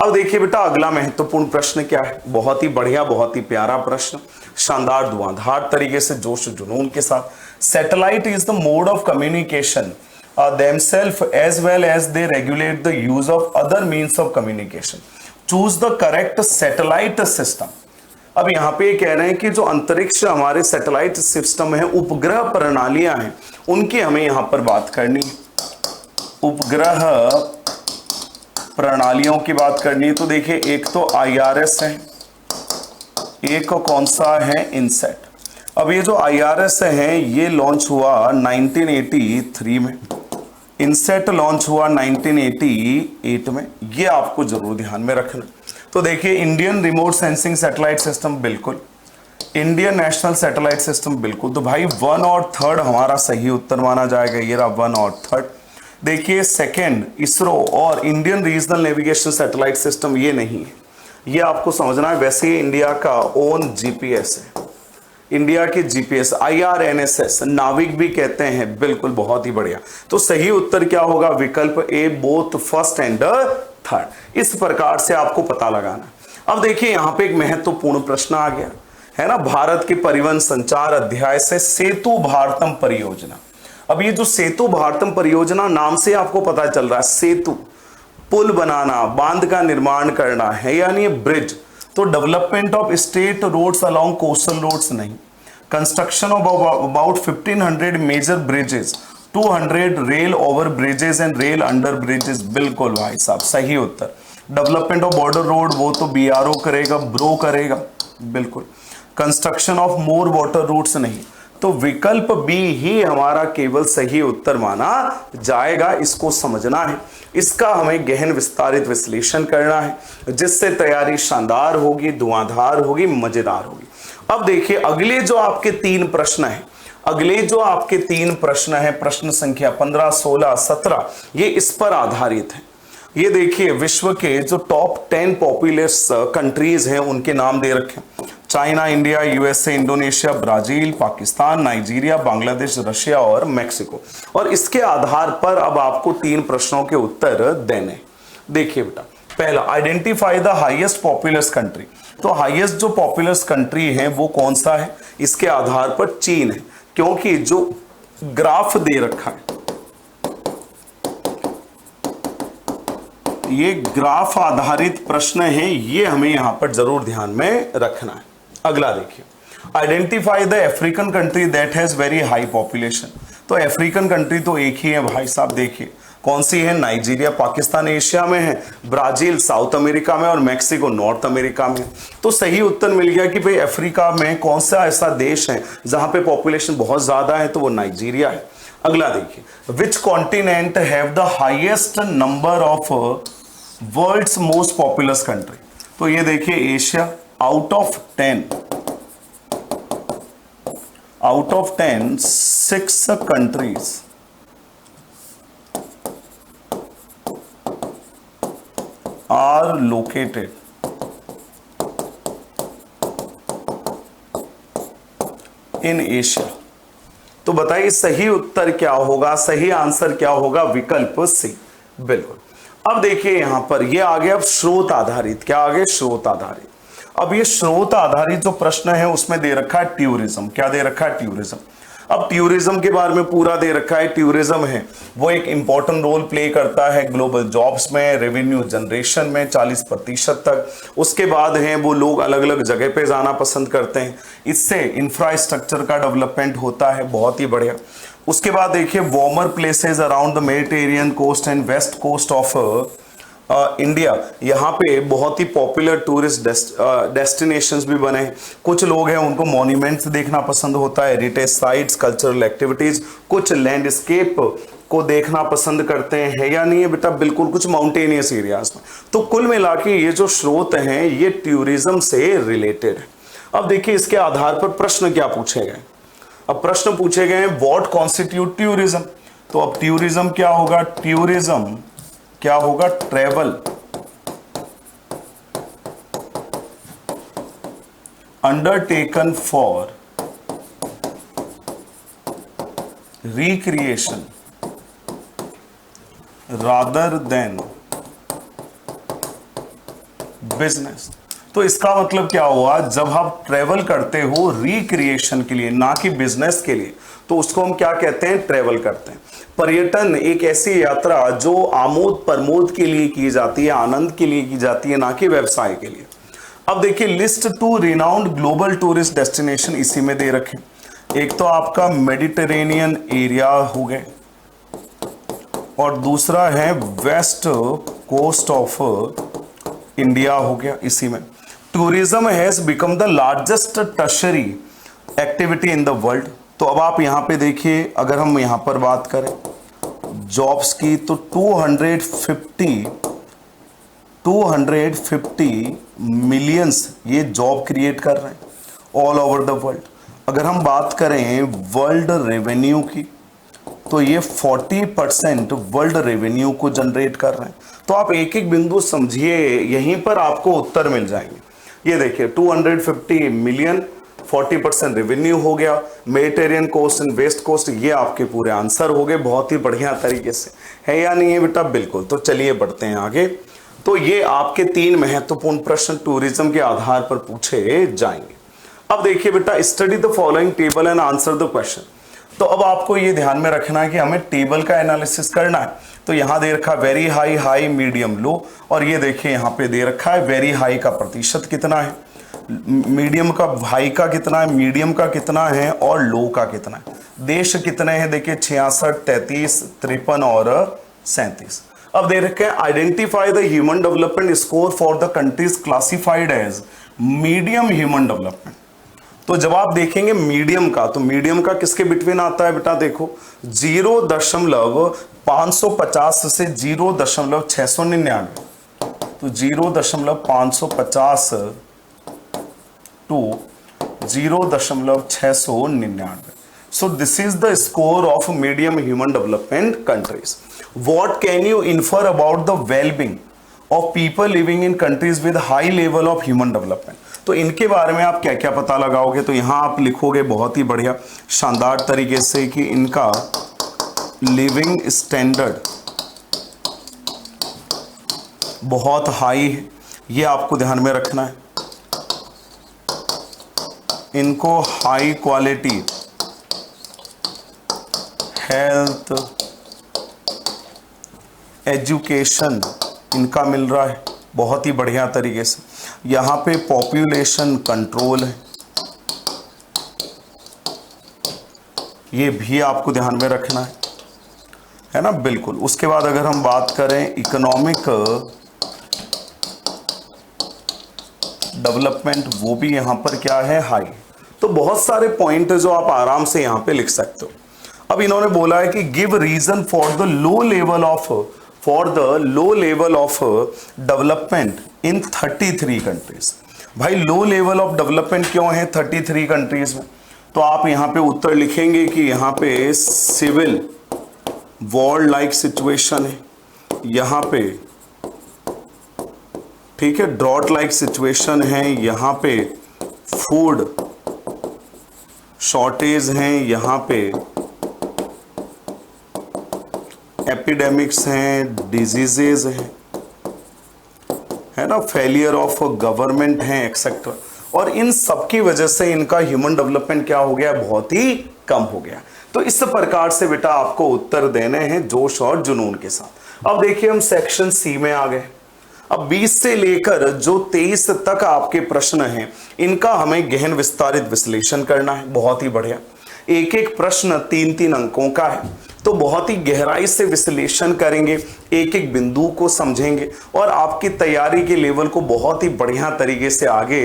अब देखिए बेटा अगला महत्वपूर्ण प्रश्न क्या है, बहुत ही बढ़िया, बहुत ही प्यारा प्रश्न, शानदार धुआंधार तरीके से जोश जुनून के साथ। Satellite is the mode of communication themselves as well as they regulate the use of other means of communication. Choose the correct satellite system. अब यहां पे कह रहे हैं कि जो अंतरिक्ष हमारे सैटेलाइट सिस्टम है, उपग्रह प्रणालियां हैं, उनकी हमें यहां पर बात करनी है। उपग्रह प्रणालियों की बात करनी है, तो देखिए एक तो IRS है, एक कौन सा है, इनसेट। अब ये जो IRS है ये लॉन्च हुआ 1983 में, इनसेट लॉन्च हुआ 1988 में, ये आपको जरूर ध्यान में रखना। तो देखिए Indian remote sensing satellite system, बिल्कुल। इंडियन नेशनल सैटेलाइट सिस्टम, बिल्कुल। तो भाई 1 और 3 हमारा सही उत्तर माना जाएगा, ये रहा 1 और 3। देखिए सेकंड इसरो और Indian regional navigation satellite system, ये नहीं है, ये आपको समझना है। वैसे ही इंडिया का ओन जीपीएस है, इंडिया के जीपीएस, IRNSS, नाविक भी कहते हैं, बिल्कुल, बहुत ही बढ़िया। तो सही उत्तर क्या होगा, विकल्प ए, बोथ फर्स्ट एंड थर्ड। इस प्रकार से आपको पता लगाना। अब देखिए यहां पे एक महत्वपूर्ण प्रश्न आ गया है ना, भारत के परिवहन संचार अध्याय से सेतु भारतम परियोजना। अब ये जो सेतु भारतम परियोजना नाम से आपको पता चल रहा है, सेतु पुल बनाना, बांध का निर्माण करना है, यानी ब्रिज। तो development of state roads along coastal roads नहीं, construction of about 1500 major bridges, 200 rail over bridges and rail under bridges, बिल्कुल भाई साहब सही उत्तर। डेवलपमेंट ऑफ बॉर्डर रोड, वो तो BRO करेगा, ब्रो करेगा, बिल्कुल। Construction of more water routes नहीं, तो विकल्प बी ही हमारा केवल सही उत्तर माना जाएगा। इसको समझना है, इसका हमें गहन विस्तारित विश्लेषण करना है, जिससे तैयारी शानदार होगी, धुआंधार होगी, मजेदार होगी। अब देखिए अगले जो आपके 3 प्रश्न हैं, अगले जो आपके 3 प्रश्न हैं, प्रश्न संख्या 15, 16, 17, ये इस पर आधारित है। ये देखिए विश्व के जो टॉप 10 पॉपुलस कंट्रीज हैं उनके नाम दे रखे, China, India, USA, Indonesia, Brazil, Pakistan, Nigeria, Bangladesh, Russia और मेक्सिको। और इसके आधार पर अब आपको 3 प्रश्नों के उत्तर देने। देखिए बेटा, पहला identify the highest populace country. तो हाईएस्ट जो पॉपुलस कंट्री है वो कौन सा है? इसके आधार पर चीन है, क्योंकि जो ग्राफ दे रखा है ये ग्राफ आधारित प्रश्न है, ये हमें यहां पर जरूर ध्यान में रखना है। अगला देखिए, identify the African country that has very high population. तो अफ्रीकन कंट्री तो एक ही है भाई साहब, देखिए कौन सी है? नाइजीरिया, पाकिस्तान एशिया में है, ब्राजील साउथ अमेरिका में और मैक्सिको नॉर्थ अमेरिका में। तो सही उत्तर मिल गया कि भाई अफ्रीका में कौन सा ऐसा देश है जहां पे पॉपुलेशन बहुत ज्यादा है, तो वो नाइजीरिया है। अगला देखिए, which continent have the highest number of world's most populous country. तो ये देखिए Asia, out of 10 6 countries are located in Asia। तो बताइए सही उत्तर क्या होगा? सही आंसर क्या होगा? विकल्प सी, बिल्कुल। अब देखिए यहां पर ये आ गया स्रोत आधारित। क्या आ गया? स्रोत आधारित। अब ये स्रोत आधारित जो प्रश्न है उसमें दे रखा है टूरिज्म। क्या दे रखा है? टूरिज्म। अब टूरिज्म के बारे में पूरा दे रखा है। टूरिज्म है वो एक इंपॉर्टेंट रोल प्ले करता है ग्लोबल जॉब्स में, रेवेन्यू जनरेशन में 40% तक। उसके बाद है वो लोग अलग अलग जगह पे जाना पसंद करते हैं, इससे इंफ्रास्ट्रक्चर का डेवलपमेंट होता है, बहुत ही बढ़िया। उसके बाद देखिए warmer places around the Mediterranean coast and west coast of India, यहाँ पे बहुत ही पॉपुलर टूरिस्ट डेस्टिनेशंस भी बने हैं। कुछ लोग हैं उनको मॉन्यूमेंट्स देखना पसंद होता है, हेरिटेज साइट्स, कल्चरल एक्टिविटीज, कुछ लैंडस्केप को देखना पसंद करते हैं, है या नहीं है बेटा? बिल्कुल, कुछ माउंटेनियस एरियाज में। तो कुल मिला के ये जो स्रोत हैं ये टूरिज्म से रिलेटेड है। अब देखिए इसके आधार पर प्रश्न क्या पूछे गए। अब प्रश्न पूछे गए हैं व्हाट कॉन्स्टिट्यूट टूरिज्म। तो अब टूरिज्म क्या होगा? टूरिज्म क्या होगा? Travel undertaken for recreation rather than business. तो इसका मतलब क्या हुआ? जब आप ट्रेवल करते हो रिक्रिएशन के लिए, ना कि बिजनेस के लिए, तो उसको हम क्या कहते हैं? ट्रेवल करते हैं। पर्यटन एक ऐसी यात्रा जो आमोद प्रमोद के लिए की जाती है, आनंद के लिए की जाती है, ना कि व्यवसाय के लिए। अब देखिए list 2 renowned global tourist destination इसी में दे रखे। एक तो आपका मेडिटेरेनियन एरिया हो गए और दूसरा है वेस्ट कोस्ट ऑफ इंडिया हो गया इसी में। Tourism has become the largest tertiary activity in the world. तो अब आप यहां पे देखिए, अगर हम यहां पर बात करें जॉब्स की, तो 250 मिलियंस ये जॉब क्रिएट कर रहे हैं ऑल ओवर द वर्ल्ड। अगर हम बात करें वर्ल्ड रेवेन्यू की, तो ये 40% वर्ल्ड रेवेन्यू को जनरेट कर रहे हैं। तो आप एक एक बिंदु समझिए, यहीं पर आपको उत्तर मिल जाएंगे। ये देखिए 250 मिलियन, 40% रेवेन्यू हो गया, Mediterranean coast and west coast, ये आपके पूरे आंसर हो गए बहुत ही बढ़िया तरीके से। है या नहीं है बेटा? बिल्कुल। तो चलिए बढ़ते हैं आगे। तो ये आपके 3 महत्वपूर्ण प्रश्न टूरिज्म के आधार पर पूछे जाएंगे। अब देखिए बेटा, study the following table and answer the question. तो अब आपको ये ध्यान में रखना है कि हमें टेबल का एनालिसिस करना है। तो यहां दे रखा वेरी हाई, हाई, मीडियम, लो, और ये देखिए यहां पे दे रखा है वेरी हाई का प्रतिशत कितना है, मीडियम का हाई का कितना है, मीडियम का कितना है और लो का कितना है। देश कितने हैं? देखिए 66, 33, 53 और 37। अब दे रखे हैं identify the human development score for the countries classified as medium human development. तो जब आप देखेंगे मीडियम का, तो मीडियम का किसके बिटवीन आता है बेटा? देखो 0.550 से 0.699, तो 0.550 to 0.699. So this is the score of medium human development countries. What can you infer about the well-being of people living in countries with high level of human development? तो इनके बारे में आप क्या क्या पता लगाओगे? तो यहां आप लिखोगे बहुत ही बढ़िया शानदार तरीके से कि इनका लिविंग स्टैंडर्ड बहुत हाई है, ये आपको ध्यान में रखना है। इनको हाई क्वालिटी हेल्थ एजुकेशन इनका मिल रहा है बहुत ही बढ़िया तरीके से। यहाँ पे पॉपुलेशन कंट्रोल ये भी आपको ध्यान में रखना है ना, बिल्कुल। उसके बाद अगर हम बात करें इकोनॉमिक डेवलपमेंट, वो भी यहाँ पर क्या है, हाई। तो बहुत सारे पॉइंट है जो आप आराम से यहाँ पे लिख सकते हो। अब इन्होंने बोला है कि give reason for the low level of development in 33 countries. भाई लो लेवल ऑफ डेवलपमेंट क्यों है 33 कंट्रीज में? तो आप यहाँ पे उत्तर लिखेंगे कि यहाँ पे सिविल वॉर लाइक सिचुएशन है, यहाँ पे ठीक है ड्रॉट लाइक सिचुएशन है, यहाँ पे फूड शॉर्टेज हैं, यहाँ पे एपिडेमिक्स हैं, डिजीजेज हैं, है ना, फेलियर ऑफ गवर्नमेंट हैं एक्सेट्रा। और इन सब की वजह से इनका ह्यूमन डेवलपमेंट क्या हो गया, बहुत ही कम हो गया। तो इस प्रकार से बेटा आपको उत्तर देने हैं जोश और जुनून के साथ। अब देखिए हम सेक्शन सी में आ गए। अब 20 से लेकर जो 23 तक आपके प्रश्न हैं, इनका हमें गहन विस्तारित विश्लेषण करना है। बहुत ही बढ़िया, एक एक प्रश्न 3-3 अंकों का है, तो बहुत ही गहराई से विश्लेषण करेंगे, एक एक बिंदु को समझेंगे और आपकी तैयारी के लेवल को बहुत ही बढ़िया तरीके से आगे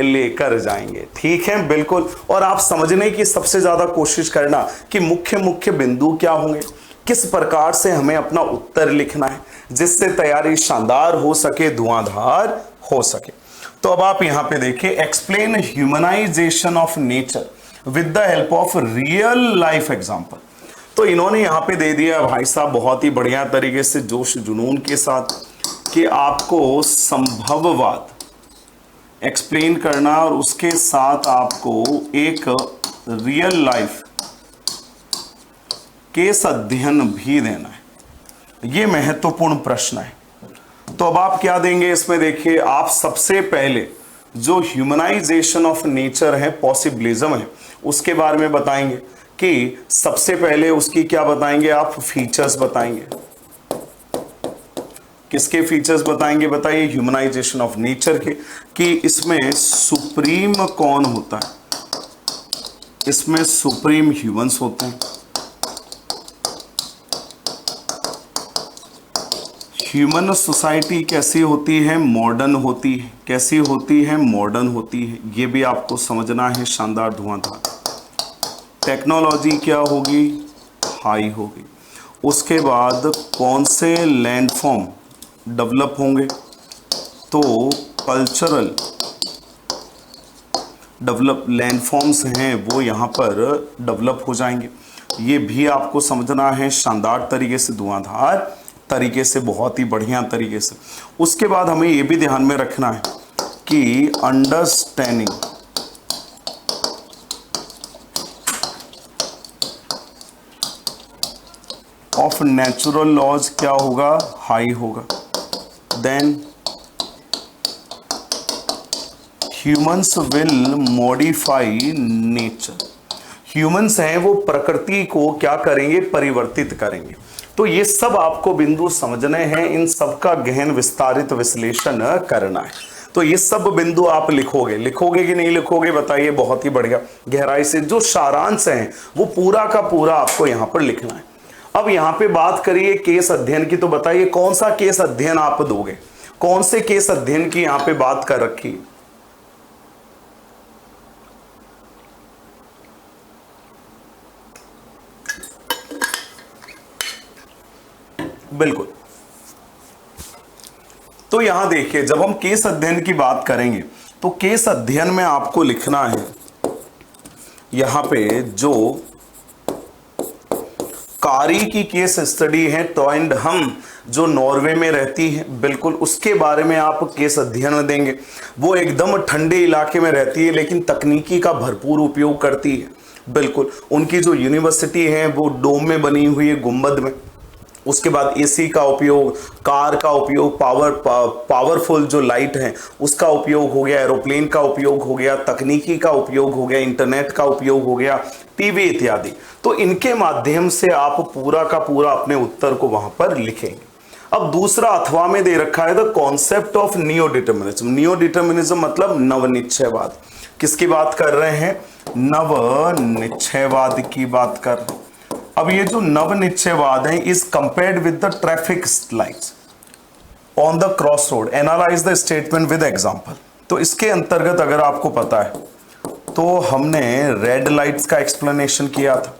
लेकर जाएंगे। ठीक है, बिल्कुल। और आप समझने की सबसे ज्यादा कोशिश करना कि मुख्य मुख्य बिंदु क्या होंगे, किस प्रकार से हमें अपना उत्तर लिखना है, जिससे तैयारी शानदार हो सके, धुआंधार हो सके। तो अब आप यहां पे देखिए, explain humanisation of nature with the help of real life example. तो इन्होंने यहां पे दे दिया भाई साहब बहुत ही बढ़िया तरीके से जोश जुनून के साथ कि आपको संभववाद एक्सप्लेन करना और उसके साथ आपको एक रियल लाइफ केस अध्ययन भी देना है। ये महत्वपूर्ण प्रश्न है। तो अब आप क्या देंगे इसमें, देखिए आप सबसे पहले जो ह्यूमनाइजेशन ऑफ नेचर है, पॉसिबिलिज्म है, उसके बारे में बताएंगे कि सबसे पहले उसकी क्या बताएंगे आप, फीचर्स बताएंगे। किसके फीचर्स बताएंगे, बताइए, ह्यूमनाइजेशन ऑफ नेचर के, कि इसमें सुप्रीम कौन होता है, इसमें सुप्रीम ह्यूमंस होते हैं, ह्यूमन सोसाइटी कैसी होती है, मॉडर्न होती है, कैसी होती है, मॉडर्न होती है, ये भी आपको समझना है, शानदार धुआंधार। टेक्नोलॉजी क्या होगी, हाई होगी। उसके बाद कौन से लैंडफॉर्म डेवलप होंगे, तो कल्चरल डेवलप लैंडफॉर्म्स हैं वो यहाँ पर डेवलप हो जाएंगे। ये भी आपको समझना है शानदार तरीके से, धुआंधार तरीके से, बहुत ही बढ़िया तरीके से। उसके बाद हमें ये भी ध्यान में रखना है कि अंडरस्टैंडिंग ऑफ नेचुरल लॉज क्या होगा, हाई होगा। Then humans will modify nature, humans हैं वो प्रकृति को क्या करेंगे, परिवर्तित करेंगे। तो ये सब आपको बिंदु समझने हैं, इन सब का गहन विस्तारित विश्लेषण करना है। तो ये सब बिंदु आप लिखोगे कि नहीं लिखोगे, बताइए, बहुत ही बढ़िया गहराई से। जो सारांश है वो पूरा का पूरा आपको यहां पर लिखना है। अब यहां पे बात करिए केस अध्ययन की, तो बताइए कौन सा केस अध्ययन आप दोगे, कौन से केस अध्ययन की यहां पे बात कर रखी है? बिल्कुल। तो यहां देखिए, जब हम केस अध्ययन की बात करेंगे तो केस अध्ययन में आपको लिखना है यहां पे जो कारी की केस स्टडी है, टॉइंडहम जो नॉर्वे में रहती है, बिल्कुल उसके बारे में आप केस अध्ययन देंगे। वो एकदम ठंडे इलाके में रहती है लेकिन तकनीकी का भरपूर उपयोग करती है, बिल्कुल। उनकी जो यूनिवर्सिटी है वो डोम में बनी हुई है, गुंबद में, उसके बाद एसी का उपयोग, कार का उपयोग, पावरफुल जो लाइट है उसका उपयोग हो गया, एरोप्लेन का उपयोग हो गया, तकनीकी का उपयोग हो गया, इंटरनेट का उपयोग हो गया, टीवी इत्यादि। तो इनके माध्यम से आप पूरा का पूरा अपने उत्तर को वहां पर लिखेंगे। अब दूसरा अथवा में दे रखा है the concept of neo determinism. Neo determinism मतलब नवनिश्चयवाद। किसकी बात कर रहे हैं? नवनिश्चयवाद की बात कर रहे हैं। अब ये जो नवनिश्चयवाद है is compared with the traffic lights on the cross road, analyse the statement with example. तो इसके अंतर्गत अगर आपको पता है तो हमने रेड लाइट्स का एक्सप्लेनेशन किया था।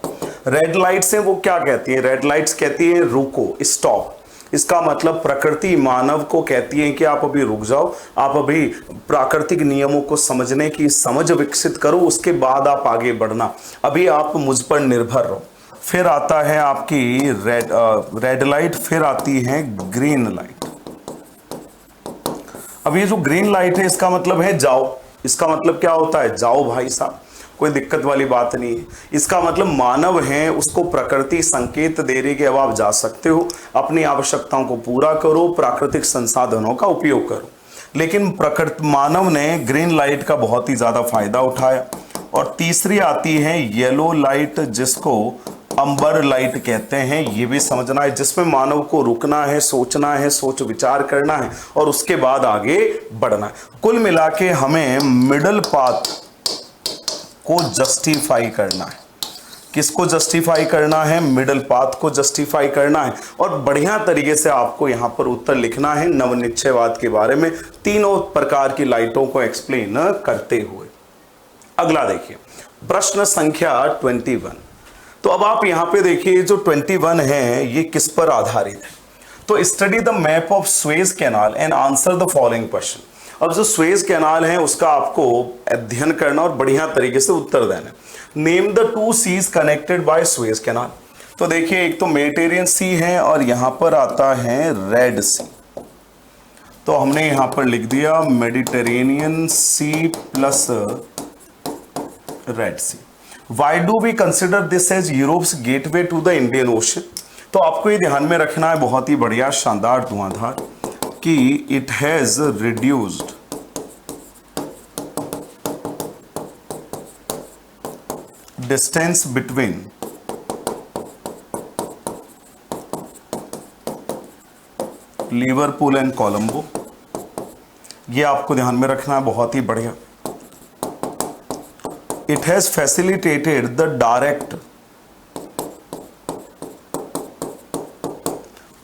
रेड लाइट्स है वो क्या कहती है? रेड लाइट्स कहती है रुको, स्टॉप। इसका मतलब प्रकृति मानव को कहती है कि आप अभी रुक जाओ, आप अभी प्राकृतिक नियमों को समझने की समझ विकसित करो, उसके बाद आप आगे बढ़ना, अभी आप मुझ पर निर्भर रहो। फिर आता है आपकी रेड लाइट, फिर आती है ग्रीन लाइट। अब ये जो ग्रीन लाइट है इसका मतलब है जाओ। इसका मतलब क्या होता है? जाओ भाई साहब, कोई दिक्कत वाली बात नहीं है। इसका मतलब मानव है उसको प्रकृति संकेत दे रही कि अब आप जा सकते हो, अपनी आवश्यकताओं को पूरा करो, प्राकृतिक संसाधनों का उपयोग करो। लेकिन प्रकृति मानव ने ग्रीन लाइट का बहुत ही ज्यादा फायदा उठाया। और तीसरी आती है येलो लाइट, जिसको अंबर लाइट कहते हैं। ये भी समझना है, जिसमें मानव को रुकना है, सोचना है, सोच विचार करना है और उसके बाद आगे बढ़ना है। कुल मिला के हमें मिडल पाथ को जस्टिफाई करना है। किसको जस्टिफाई करना है? मिडल पाथ को जस्टिफाई करना है। और बढ़िया तरीके से आपको यहां पर उत्तर लिखना है नवनिश्चयवाद के बारे में, तीनों प्रकार की लाइटों को एक्सप्लेन करते हुए। अगला देखिए प्रश्न संख्या 21। तो अब आप यहां पे देखिए जो 21 है ये किस पर आधारित है? तो study the map of Suez canal and answer the following question. अब जो स्वेज कैनाल है उसका आपको अध्ययन करना और बढ़िया तरीके से उत्तर देना। Name the two seas connected by Suez canal. तो देखिए एक तो मेडिटेरियन सी है और यहां पर आता है रेड सी। तो हमने यहां पर लिख दिया Mediterranean sea plus red sea. Why do we consider this as Europe's gateway to the Indian ocean? तो आपको ये ध्यान में रखना है, बहुत ही बढ़िया शानदार धुआंधार, कि it has reduced distance between Liverpool and Colombo. ये आपको ध्यान में रखना है, बहुत ही बढ़िया। It has facilitated the direct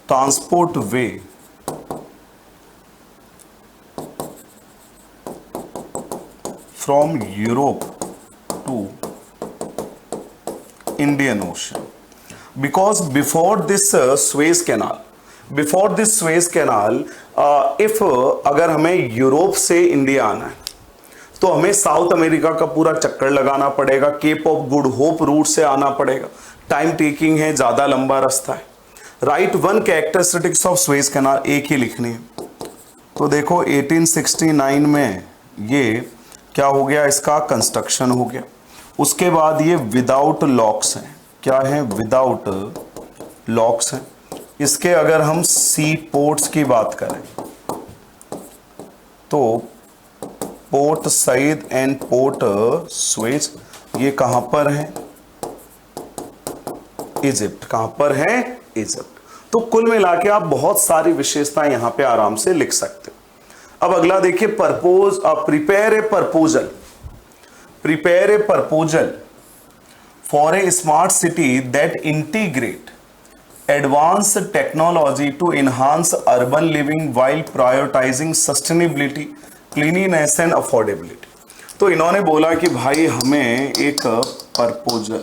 transport way from Europe to Indian Ocean. Because before this Suez Canal, if अगर हमें यूरोप से इंडिया आना है तो हमें साउथ अमेरिका का पूरा चक्कर लगाना पड़ेगा, cape of good hope route से आना पड़ेगा, टाइम टेकिंग है, ज्यादा लंबा रास्ता है। Right one characteristics of Suez canal, एक ही लिखनी है। तो देखो 1869 में ये क्या हो गया, इसका कंस्ट्रक्शन हो गया। उसके बाद ये विदाउट लॉक्स है, क्या है? विदाउट लॉक्स है। इसके अगर हम सी पोर्ट्स की बात करें तो Port Said and port Suez, ये कहां पर है? इजिप्ट। कहां पर है? इजिप्ट। तो कुल मिला के आप बहुत सारी विशेषताएं यहां पे आराम से लिख सकते हो। अब अगला देखिए prepare a proposal for a smart city that integrate advance technology to enhance urban living while prioritising sustainability, cleanliness and affordability. तो इन्होंने बोला कि भाई हमें एक proposal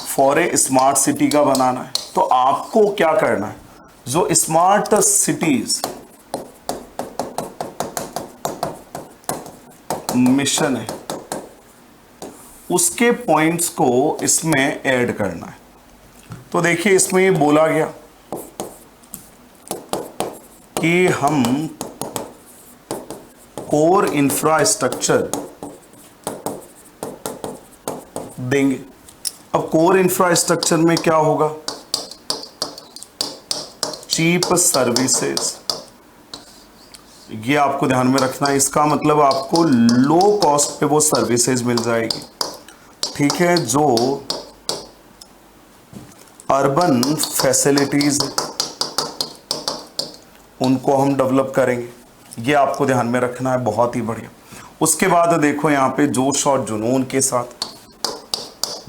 for a smart city का बनाना है। तो आपको क्या करना है? जो स्मार्ट सिटीज मिशन है उसके पॉइंट्स को इसमें ऐड करना है। तो देखिए इसमें ये बोला गया कि हम कोर इंफ्रास्ट्रक्चर देंगे। अब कोर इंफ्रास्ट्रक्चर में क्या होगा? चीप सर्विसेज, ये आपको ध्यान में रखना है। इसका मतलब आपको लो कॉस्ट पे वो सर्विसेज मिल जाएगी, ठीक है। जो अर्बन फैसिलिटीज उनको हम डेवलप करेंगे, ये आपको ध्यान में रखना है, बहुत ही बढ़िया। उसके बाद देखो यहाँ पे जोश और जुनून के साथ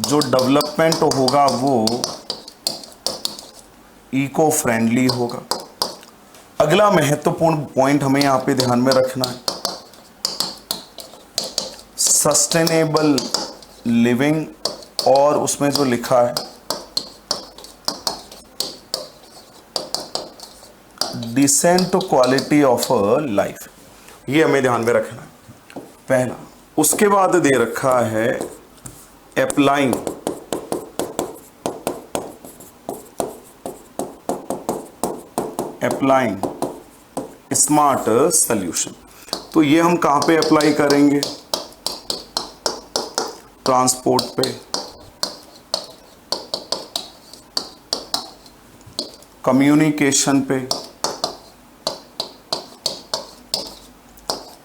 जो डेवलपमेंट होगा वो इको फ्रेंडली होगा। अगला महत्वपूर्ण पॉइंट हमें यहाँ पे ध्यान में रखना है, सस्टेनेबल लिविंग, और उसमें जो लिखा है डिसेंट क्वालिटी ऑफ लाइफ, ये हमें ध्यान में रखना है पहला। उसके बाद दे रखा है अप्लाइंग स्मार्ट सॉल्यूशन। तो ये हम कहां पे अप्लाई करेंगे? ट्रांसपोर्ट पे, कम्युनिकेशन पे,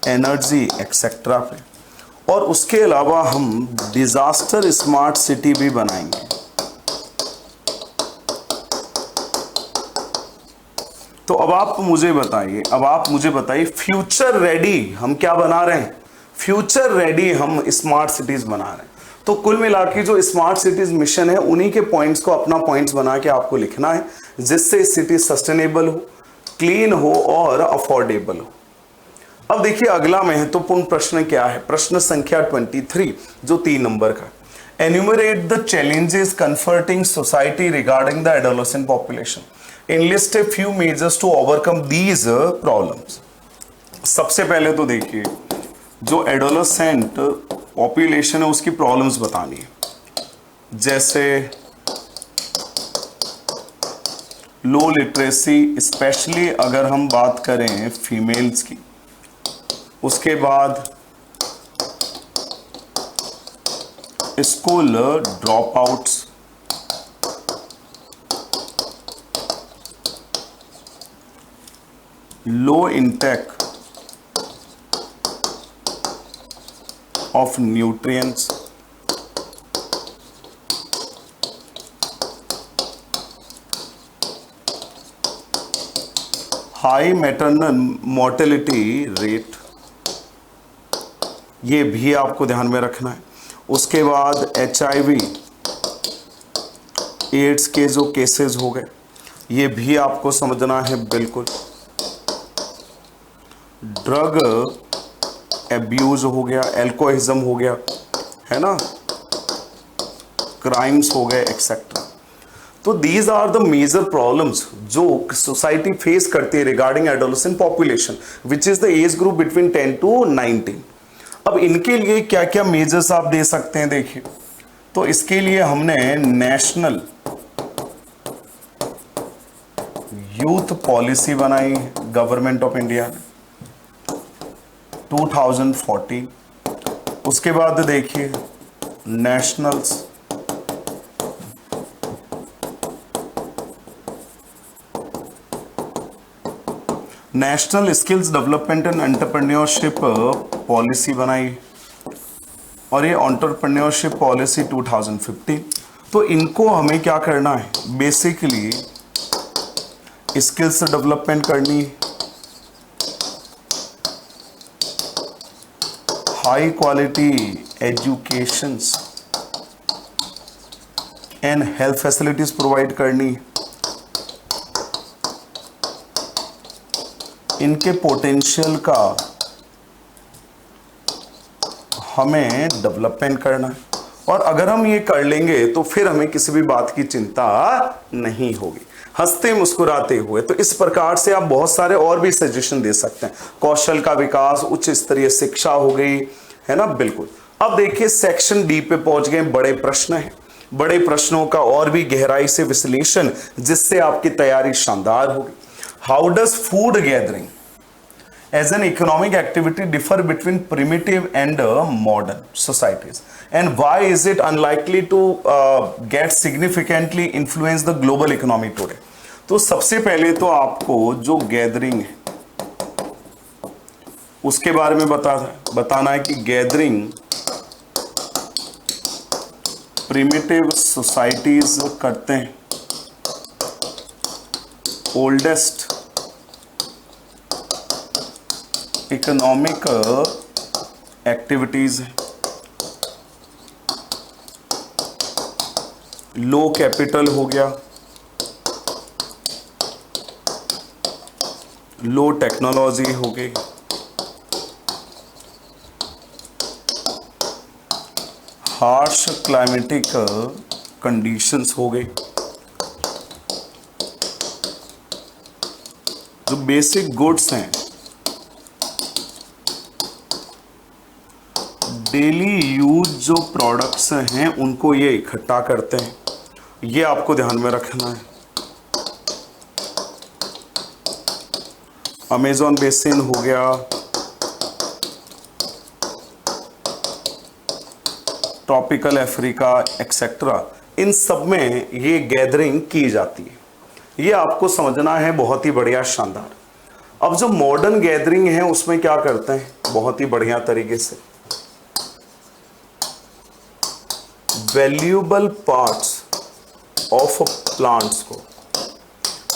एनर्जी एक्सेट्रा पे, और उसके अलावा हम डिजास्टर स्मार्ट सिटी भी बनाएंगे। तो अब आप मुझे बताइए फ्यूचर रेडी हम क्या बना रहे हैं? फ्यूचर रेडी हम स्मार्ट सिटीज बना रहे हैं। तो कुल मिला के जो स्मार्ट सिटीज मिशन है उन्हीं के पॉइंट्स को अपना पॉइंट्स बना के आपको लिखना है, जिससे सिटी सस्टेनेबल हो, क्लीन हो और अफोर्डेबल हो। अब देखिए अगला महत्वपूर्ण प्रश्न क्या है, प्रश्न संख्या 23 जो 3 नंबर का। Enumerate the challenges confronting society regarding the adolescent population, enlist a few measures to overcome these problems। सबसे पहले तो देखिए जो एडोलेसेंट पॉपुलेशन है उसकी प्रॉब्लम्स बतानी है, जैसे लो लिटरेसी, स्पेशली अगर हम बात करें फीमेल्स की। उसके बाद school drop outs, low intake of nutrients, high maternal mortality rate, ये भी आपको ध्यान में रखना है। उसके बाद HIV एड्स के जो केसेस हो गए ये भी आपको समझना है बिल्कुल। ड्रग एब्यूज हो गया, एल्कोहलिज्म हो गया, है ना, क्राइम्स हो गए एक्सेट्रा। तो these are the major problems जो सोसाइटी फेस करती है regarding adolescent population which is the age group between 10 to 19। अब इनके लिए क्या क्या मेजर्स आप दे सकते हैं देखिए, तो इसके लिए हमने नेशनल यूथ पॉलिसी बनाई गवर्नमेंट ऑफ इंडिया ने 2014। उसके बाद देखिए national skills development and entrepreneurship policy बनाई, और ये एंटरप्रेन्योरशिप पॉलिसी 2015। तो इनको हमें क्या करना है, बेसिकली स्किल्स डेवलपमेंट करनी, high quality educations and health facilities provide करनी, इनके पोटेंशियल का हमें डेवलपमेंट करना है। और अगर हम ये कर लेंगे तो फिर हमें किसी भी बात की चिंता नहीं होगी, हंसते मुस्कुराते हुए। तो इस प्रकार से आप बहुत सारे और भी सजेशन दे सकते हैं, कौशल का विकास, उच्च स्तरीय शिक्षा हो गई, है ना, बिल्कुल। अब देखिए सेक्शन डी पे पहुंच गए, बड़े प्रश्न हैं, बड़े प्रश्नों का और भी गहराई से विश्लेषण, जिससे आपकी तैयारी शानदार होगी। How does food gathering as an economic activity differ between primitive and modern societies, and why is it unlikely to get significantly influence the global economy today? तो सबसे पहले तो आपको जो गैदरिंग है उसके बारे में बताना है कि गैदरिंग प्रिमिटिव सोसाइटीज करते हैं, ओल्डेस्ट इकोनॉमिक एक्टिविटीज है, लो कैपिटल हो गया, लो टेक्नोलॉजी हो गई, हार्श क्लाइमेटिक कंडीशंस हो गई, जो बेसिक गुड्स हैं, डेली यूज जो प्रोडक्ट्स हैं उनको ये इकट्ठा करते हैं, ये आपको ध्यान में रखना है। अमेज़न बेसिन हो गया, ट्रॉपिकल अफ्रीका एक्सेट्रा, इन सब में ये गैदरिंग की जाती है, ये आपको समझना है। बहुत ही बढ़िया, शानदार। अब जो मॉडर्न गैदरिंग है उसमें क्या करते हैं, बहुत ही बढ़िया तरीके से वैल्यूएबल पार्ट्स ऑफ प्लांट्स को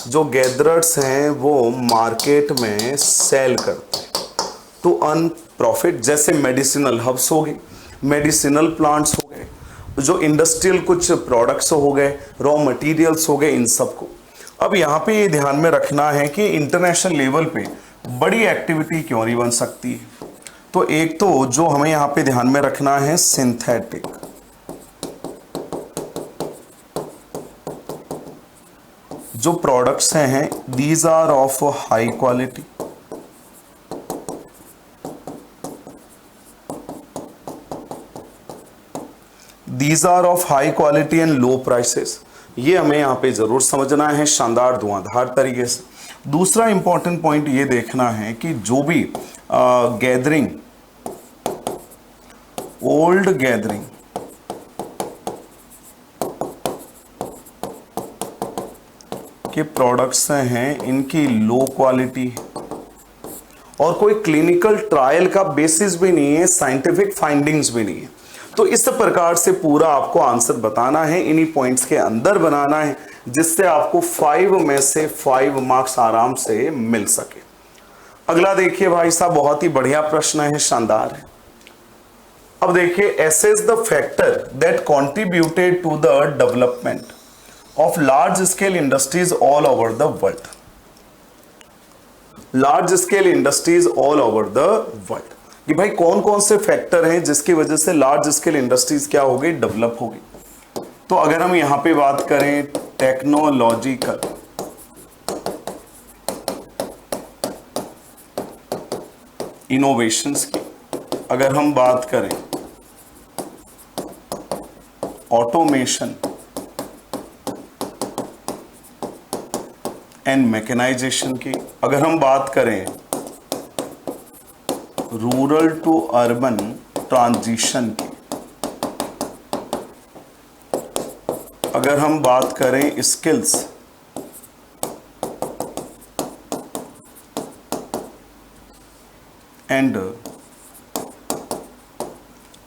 जो गैदरर्स हैं वो मार्केट में सेल करते हैं टू अर्न प्रॉफिट। जैसे मेडिसिनल हर्ब्स हो गए, मेडिसिनल प्लांट्स हो गए, जो इंडस्ट्रियल कुछ प्रोडक्ट्स हो गए, रॉ मटेरियल्स हो गए, इन सबको। अब यहाँ पे ये ध्यान में रखना है कि इंटरनेशनल लेवल पे बड़ी एक्टिविटी क्यों नहीं बन सकती है। तो एक तो जो हमें यहाँ पे ध्यान में रखना है, सिंथेटिक, जो प्रोडक्ट्स हैं these are of high quality, these are of high quality and low prices, ये हमें यहां पे जरूर समझना है, शानदार धुआंधार तरीके से। दूसरा इंपॉर्टेंट पॉइंट ये देखना है कि जो भी गैदरिंग, ओल्ड गैदरिंग के प्रोडक्ट्स हैं इनकी लो क्वालिटी और कोई क्लिनिकल ट्रायल का बेसिस भी नहीं है, साइंटिफिक फाइंडिंग्स भी नहीं है। तो इस प्रकार से पूरा आपको आंसर बताना है, इन्हीं पॉइंट्स के अंदर बनाना है, जिससे आपको 5 में से 5 मार्क्स आराम से मिल सके। अगला देखिए भाई साहब, बहुत ही बढ़िया प्रश्न है, शानदार है। अब देखिए, assess the factor that contributed to the development of large scale industries all over the world, large scale industries all over the world, कि भाई कौन कौन से फैक्टर हैं जिसकी वजह से लार्ज स्केल इंडस्ट्रीज क्या हो गई, डेवलप हो गई। तो अगर हम यहां पे बात करें टेक्नोलॉजिकल, इनोवेशंस की, अगर हम बात करें ऑटोमेशन एंड मैकेनाइजेशन की, अगर हम बात करें रूरल टू अर्बन ट्रांजिशन की, अगर हम बात करें स्किल्स एंड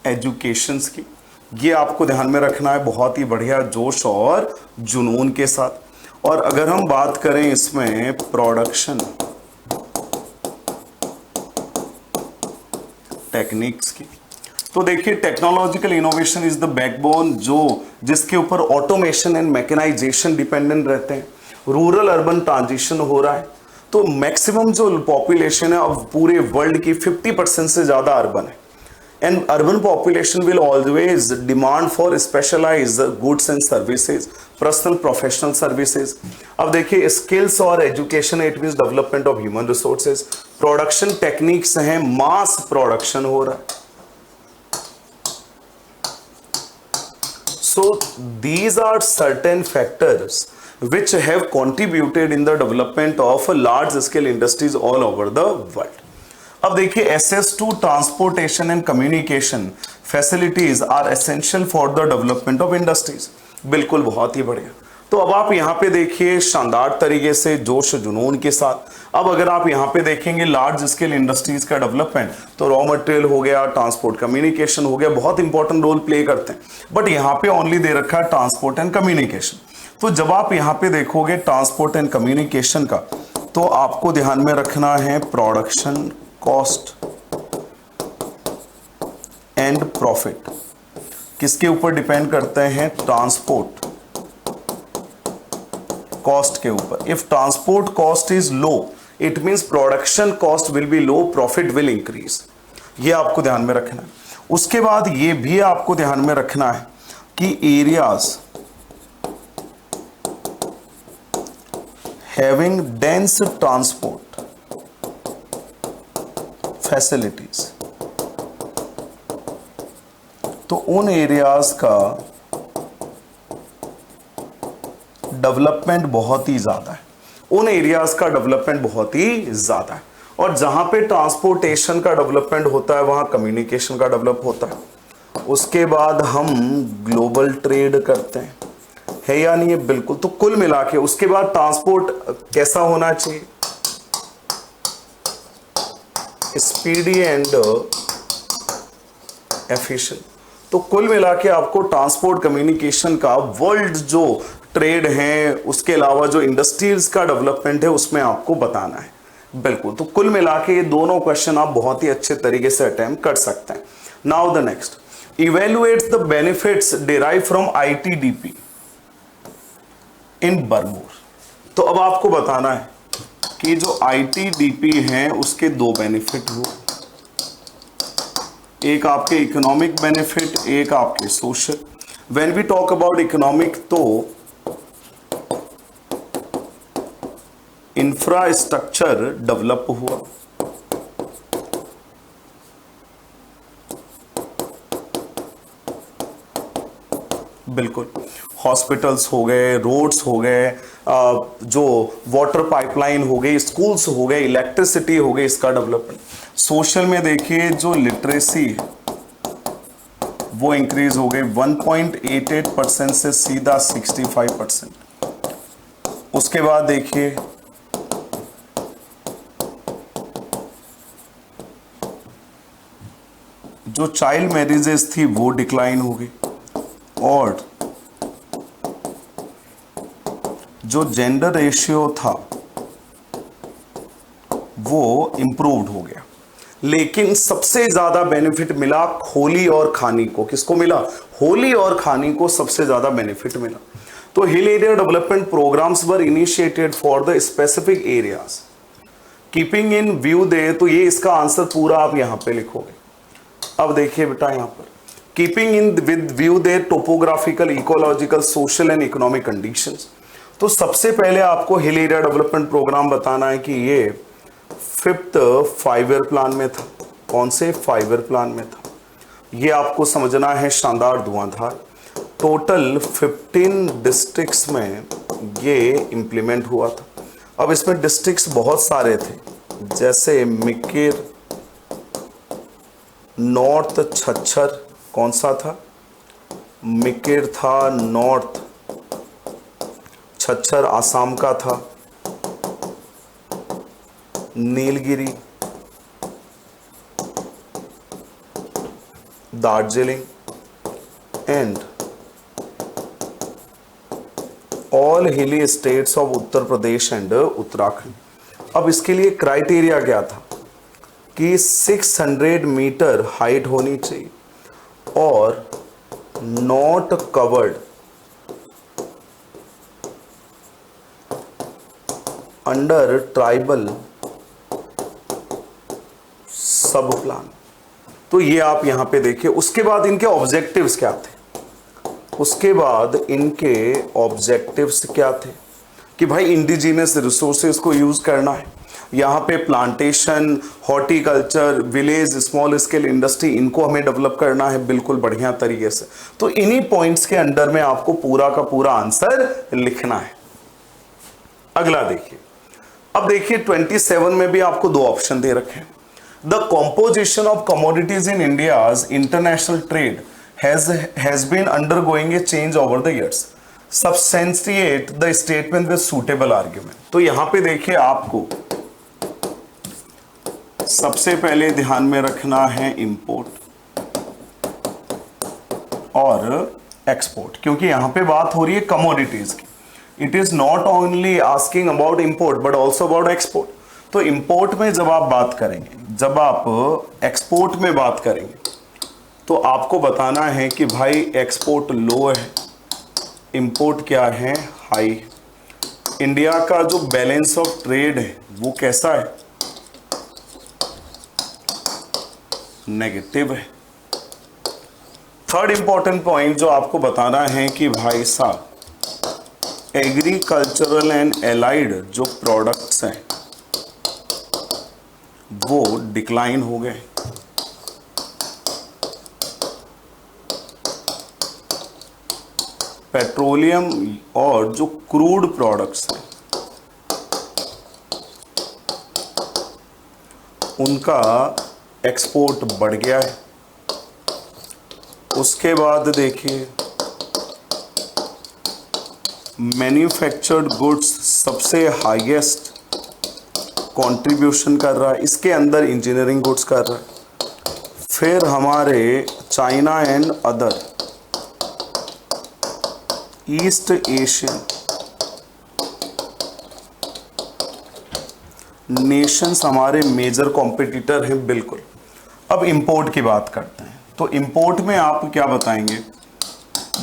एजुकेशंस की, ये आपको ध्यान में रखना है बहुत ही बढ़िया जोश और जुनून के साथ। और अगर हम बात करें इसमें प्रोडक्शन टेक्निक्स की, तो देखिए technological innovation is the backbone, जो जिसके ऊपर ऑटोमेशन एंड मैकेनाइजेशन डिपेंडेंट रहते हैं। रूरल अर्बन ट्रांजिशन हो रहा है, तो मैक्सिमम जो पॉपुलेशन है अब पूरे वर्ल्ड की 50% से ज्यादा अर्बन है, and urban population will always demand for specialised goods and services, personal professional services. अब देखिए स्किल्स और education, it means development of human resources. Production techniques हैं, मास प्रोडक्शन हो रहा है। So these are certain factors which have contributed in the development of large scale industries all over the world. अब देखिए SS2 transportation and communication facilities are essential for the development of industries. बिल्कुल, बहुत ही बढ़िया। तो अब आप यहां पे देखिए शानदार तरीके से जोश जुनून के साथ, अब अगर आप यहां पे देखेंगे लार्ज स्केल इंडस्ट्रीज का डेवलपमेंट, तो रॉ मटेरियल हो गया, ट्रांसपोर्ट कम्युनिकेशन हो गया, बहुत इंपॉर्टेंट रोल प्ले करते हैं। बट यहां पे ओनली दे रखा है ट्रांसपोर्ट एंड कम्युनिकेशन। तो जब आप यहां पे देखोगे ट्रांसपोर्ट एंड कम्युनिकेशन का, तो आपको ध्यान में रखना है प्रोडक्शन कॉस्ट एंड प्रॉफिट किसके ऊपर डिपेंड करते हैं, ट्रांसपोर्ट कॉस्ट के ऊपर। If transport cost is low, it means production cost will be low, profit will increase. ये आपको ध्यान में रखना है। उसके बाद ये भी आपको ध्यान में रखना है कि areas having dense transport facilities, तो उन एरियाज का डेवलपमेंट बहुत ही ज्यादा है, उन एरियाज का डेवलपमेंट बहुत ही ज्यादा है। और जहां पे ट्रांसपोर्टेशन का डेवलपमेंट होता है वहां कम्युनिकेशन का डेवलप होता है। उसके बाद हम ग्लोबल ट्रेड करते हैं, है या नहीं है, बिल्कुल। तो कुल मिला के उसके बाद ट्रांसपोर्ट कैसा होना चाहिए, स्पीडी एंड एफिशिएंट। तो कुल मिला के आपको ट्रांसपोर्ट कम्युनिकेशन का वर्ल्ड जो ट्रेड है, उसके अलावा जो इंडस्ट्रीज का डेवलपमेंट है, उसमें आपको बताना है। बिल्कुल, तो कुल मिला के ये दोनों क्वेश्चन आप बहुत ही अच्छे तरीके से अटेम्प्ट कर सकते हैं। Now the next, evaluates the benefits derive from ITDP इन बरमूर। तो अब आपको बताना है कि जो ITDP है उसके दो बेनिफिट हुए, एक आपके इकोनॉमिक बेनिफिट, एक आपके social. When we talk about economic, तो इंफ्रास्ट्रक्चर डेवलप हुआ, बिल्कुल, हॉस्पिटल्स हो गए, रोड्स हो गए, जो वाटर पाइपलाइन हो गई, स्कूल्स हो गए, इलेक्ट्रिसिटी हो गई, इसका डेवलपमेंट। सोशल में देखिए जो लिटरेसी है वो इंक्रीज हो गई 1.88% से सीधा 65%। उसके बाद देखिए जो चाइल्ड मैरिजेस थी वो डिक्लाइन हो गई, और जो जेंडर रेशियो था वो इंप्रूव्ड हो गया। लेकिन सबसे ज्यादा बेनिफिट मिला होली और खानी को। किसको मिला, होली और खानी को सबसे ज्यादा बेनिफिट मिला। तो hill area development programs were initiated for the specific areas keeping in view they, तो ये इसका आंसर पूरा आप यहां पे लिखोगे। अब देखिए बेटा यहां पर keeping in with view they topographical, ecological, social and economic conditions. तो सबसे पहले आपको हिल एरिया डेवलपमेंट प्रोग्राम बताना है कि ये 5th 5 ईयर प्लान में था। कौन से 5 ईयर प्लान में था, ये आपको समझना है। शानदार, धुआंधार। टोटल 15 डिस्ट्रिक्ट्स में ये इंप्लीमेंट हुआ था। अब इसमें डिस्ट्रिक्ट्स बहुत सारे थे, जैसे मिकिर, नॉर्थ छच्छर, कौन सा था, मिकिर था, नॉर्थ छच्छर आसाम का था, नीलगिरी, दार्जिलिंग एंड ऑल हिली states of Uttar Pradesh and Uttarakhand. अब इसके लिए क्राइटेरिया क्या था कि 600 मीटर हाइट होनी चाहिए और नॉट कवर्ड अंडर ट्राइबल सब प्लान। तो ये आप यहां पे देखिए। उसके बाद इनके ऑब्जेक्टिव्स क्या थे, उसके बाद इनके ऑब्जेक्टिव्स क्या थे कि भाई इंडिजिनस रिसोर्सेज को यूज करना है, यहाँ पे plantation, horticulture, village, small scale industry, इनको हमें डेवलप करना है बिल्कुल बढ़िया तरीके से। तो इन्हीं पॉइंट्स के अंडर में आपको पूरा का पूरा आंसर लिखना है। अगला देखिए, अब देखिए 27 में भी आपको दो ऑप्शन दे रखे हैं। The composition of commodities in India's international trade has been undergoing a change over the years. Substantiate the statement with suitable argument. तो यहां पे देखिए, आपको सबसे पहले ध्यान में रखना है इंपोर्ट और एक्सपोर्ट, क्योंकि यहां पे बात हो रही है कमोडिटीज की. It is not only asking about import but also about export. तो इंपोर्ट में जब आप बात करेंगे, जब आप एक्सपोर्ट में बात करेंगे, तो आपको बताना है कि भाई एक्सपोर्ट लो है, इंपोर्ट क्या है, हाई. इंडिया का जो बैलेंस ऑफ ट्रेड है वो कैसा है, नेगेटिव है. थर्ड इंपॉर्टेंट पॉइंट जो आपको बताना है कि भाई साहब एग्रीकल्चरल एंड एलाइड जो प्रोडक्ट्स हैं वो डिक्लाइन हो गए. पेट्रोलियम और जो क्रूड प्रोडक्ट्स हैं उनका एक्सपोर्ट बढ़ गया है. उसके बाद देखिए मैन्युफैक्चर्ड गुड्स सबसे हाईएस्ट कंट्रीब्यूशन कर रहा है, इसके अंदर इंजीनियरिंग गुड्स कर रहा है. फिर हमारे China and other east Asian Nations हमारे मेजर कॉम्पिटिटर हैं. बिल्कुल. अब इंपोर्ट की बात करते हैं. तो इंपोर्ट में आप क्या बताएंगे,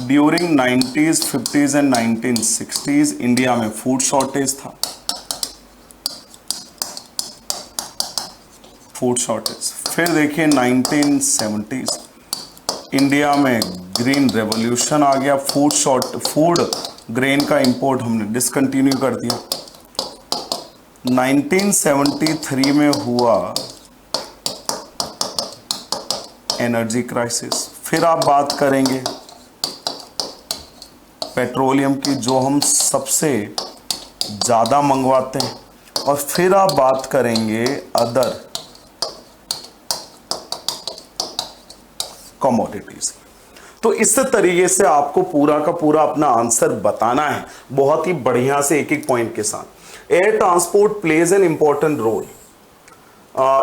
during 90s, 50s and 1960s India में फूड शॉर्टेज था. Food shortage. फिर देखिए 1970s इंडिया में ग्रीन रेवोल्यूशन आ गया. फूड ग्रेन का इंपोर्ट हमने डिसकंटिन्यू कर दिया. 1973 में हुआ एनर्जी क्राइसिस. फिर आप बात करेंगे पेट्रोलियम की जो हम सबसे ज़्यादा मंगवाते हैं. और फिर आप बात करेंगे अदर कमोडिटीज. तो इस तरीके से आपको पूरा का पूरा अपना आंसर बताना है बहुत ही बढ़िया से एक एक पॉइंट के साथ. Air transport plays an important role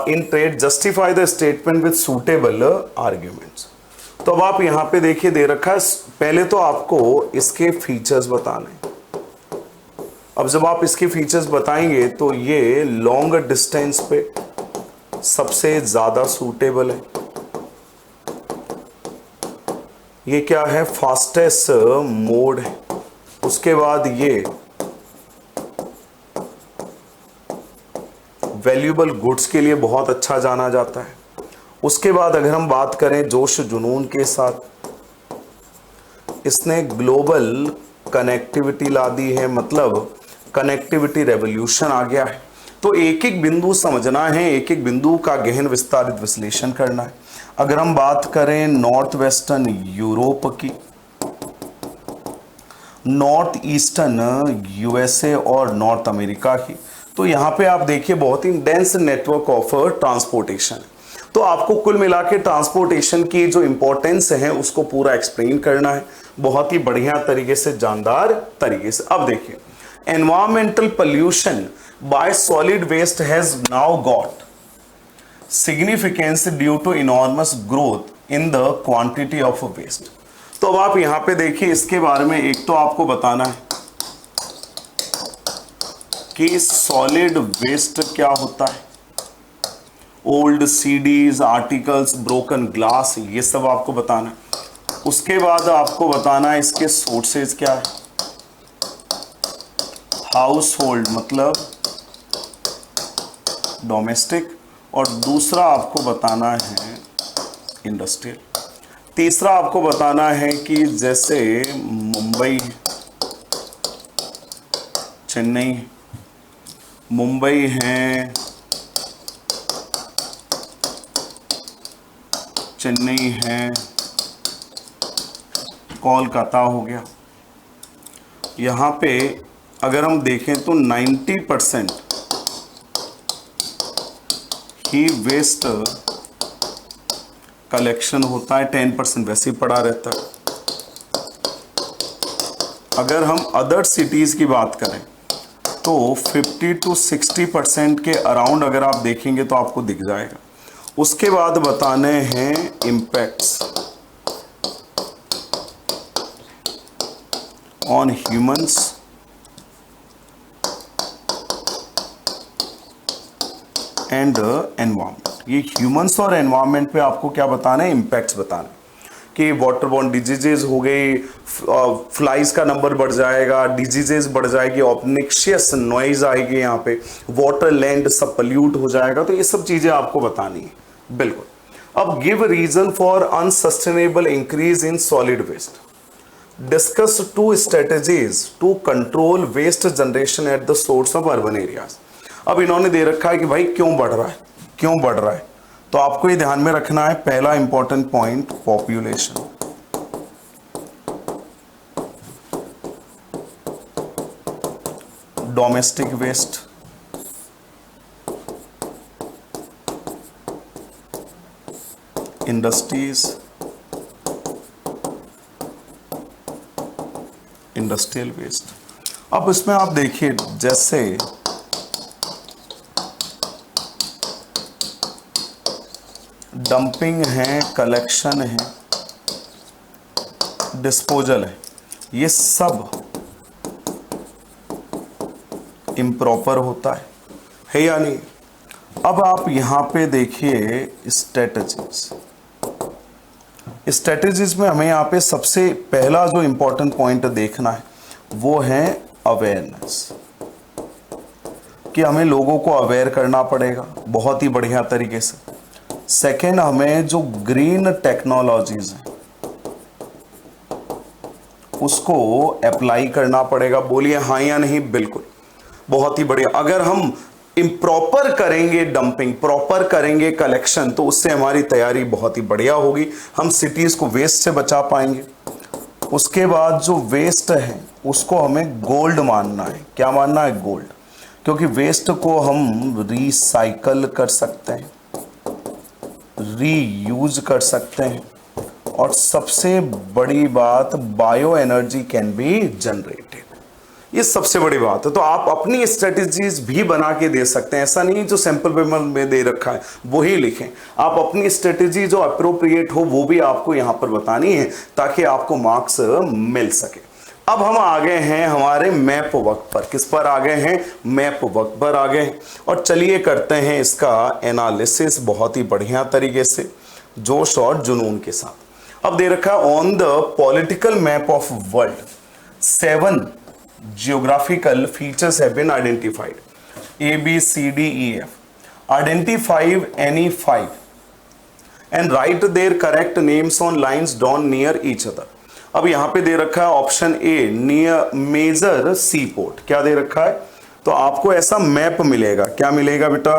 in trade, justify the statement with suitable arguments. तो अब आप यहां पे देखिए दे रखा है, पहले तो आपको इसके फीचर्स बताने. अब जब आप इसके फीचर्स बताएंगे तो ये लॉन्ग डिस्टेंस पे सबसे ज्यादा सूटेबल है. ये क्या है, फास्टेस्ट मोड है. उसके बाद ये वैल्यूएबल गुड्स के लिए बहुत अच्छा जाना जाता है. उसके बाद अगर हम बात करें जोश जुनून के साथ, इसने ग्लोबल कनेक्टिविटी ला दी है, मतलब कनेक्टिविटी रेवोल्यूशन आ गया है. तो एक एक बिंदु समझना है, एक एक बिंदु का गहन विस्तारित विश्लेषण करना है. अगर हम बात करें नॉर्थ वेस्टर्न यूरोप की, नॉर्थ ईस्टर्न यूएसए और नॉर्थ अमेरिका की, तो यहाँ पे आप देखिए बहुत ही डेंस नेटवर्क ऑफ ट्रांसपोर्टेशन. तो आपको कुल मिला के ट्रांसपोर्टेशन की जो इंपॉर्टेंस है उसको पूरा एक्सप्लेन करना है बहुत ही बढ़िया तरीके से, जानदार तरीके से. अब देखिए environmental pollution by solid waste has now got significance due to enormous growth in the quantity of waste. तो अब आप यहां पे देखिए इसके बारे में एक तो आपको बताना है कि सॉलिड वेस्ट क्या होता है. Old CDs, articles, broken glass, ये सब आपको बताना है. उसके बाद आपको बताना है इसके सोर्सेज क्या है. हाउस होल्ड मतलब डोमेस्टिक, और दूसरा आपको बताना है इंडस्ट्रियल. तीसरा आपको बताना है कि जैसे मुंबई, चेन्नई, मुंबई है, चेन्नई है, कोलकाता हो गया. यहाँ पे अगर हम देखें तो 90% ही वेस्ट कलेक्शन होता है, 10% वैसे ही पड़ा रहता है। अगर हम अदर सिटीज की बात करें तो 50 to 60% के अराउंड अगर आप देखेंगे तो आपको दिख जाएगा। उसके बाद बताने हैं impacts on humans and environment. ये ह्यूमंस और एनवायरमेंट पे आपको क्या बताना है, इम्पैक्ट्स बताना है कि वाटरबॉर्न डिजीजेज हो गई, फ्लाइज का नंबर बढ़ जाएगा, डिजीजेज बढ़ जाएगी, ऑब्निक्शियस नॉइज आएगी, यहाँ पे वाटर लैंड सब पल्यूट हो जाएगा। तो ये सब चीजें आपको बतानी है। बिल्कुल। अब give reason for unsustainable increase in solid waste, discuss 2 strategies to control waste generation at the source of urban areas. अब इन्होंने दे रखा है कि भाई क्यों बढ़ रहा है, क्यों बढ़ रहा है, तो आपको ये ध्यान में रखना है। पहला important point, population. Domestic waste, industries, industrial waste. अब इसमें आप देखिए जैसे डंपिंग है, कलेक्शन है, डिस्पोजल है, ये सब इम्प्रॉपर होता है या नहीं। अब आप यहां पे देखिए स्ट्रेटजीज। स्ट्रेटजीज में हमें यहाँ पे सबसे पहला जो इंपॉर्टेंट पॉइंट देखना है वो है अवेयरनेस, कि हमें लोगों को अवेयर करना पड़ेगा बहुत ही बढ़िया तरीके से। सेकेंड, हमें जो ग्रीन टेक्नोलॉजीज हैं उसको अप्लाई करना पड़ेगा। बोलिए हाँ या नहीं। बिल्कुल, बहुत ही बढ़िया। अगर हम इम्प्रॉपर करेंगे डंपिंग, प्रॉपर करेंगे कलेक्शन, तो उससे हमारी तैयारी बहुत ही बढ़िया होगी, हम सिटीज को वेस्ट से बचा पाएंगे। उसके बाद जो वेस्ट है उसको हमें गोल्ड मानना है। क्या मानना है? गोल्ड। क्योंकि वेस्ट को हम रिसाइकल कर सकते हैं, रीयूज कर सकते हैं, और सबसे बड़ी बात, bio energy can be generated. ये सबसे बड़ी बात है। तो आप अपनी स्ट्रेटेजीज भी बना के दे सकते हैं। ऐसा नहीं जो सैंपल पेपर में दे रखा है वही लिखें। आप अपनी स्ट्रेटेजी जो अप्रोप्रिएट हो वो भी आपको यहां पर बतानी है ताकि आपको मार्क्स मिल सके। अब हम आ गए हैं हमारे मैप वर्क पर। किस पर आ गए हैं? मैप वर्क पर आ गए हैं। और चलिए करते हैं इसका एनालिसिस बहुत ही बढ़िया तरीके से, जोश और जुनून के साथ। अब दे रखा है on the political map of world 7 geographical features have been identified. A, B, C, D, E, F. Identify any 5 and write their correct names on lines drawn near each other. अब यहां पे दे रखा है option A, near major sea port. क्या दे रखा है? तो आपको ऐसा मैप मिलेगा। क्या मिलेगा बेटा?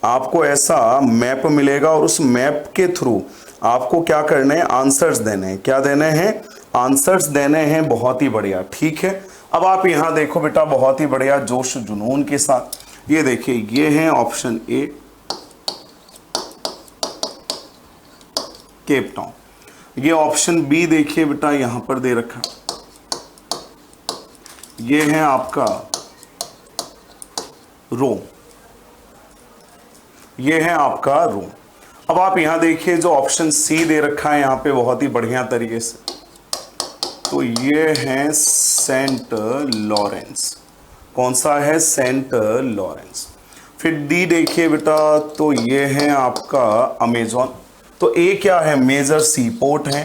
आपको ऐसा मैप मिलेगा और उस मैप के थ्रू आपको क्या करने हैं? आंसर्स देने हैं। क्या देने हैं? आंसर्स देने हैं। बहुत ही बढ़िया, ठीक है। अब आप यहां देखो बेटा, बहुत ही बढ़िया जोश जुनून के साथ। ये देखिए, ये है ऑप्शन ए, केप टाउन। ये ऑप्शन बी देखिए बेटा, यहां पर दे रखा, ये है आपका रोम। ये है आपका रोम। अब आप यहां देखिए जो ऑप्शन सी दे रखा है यहां पे बहुत ही बढ़िया तरीके से, तो ये है सेंट लॉरेंस। कौन सा है? Saint Lawrence. फिर डी देखिए बेटा, तो ये है आपका अमेजॉन। तो ए क्या है? मेजर सी पोर्ट है।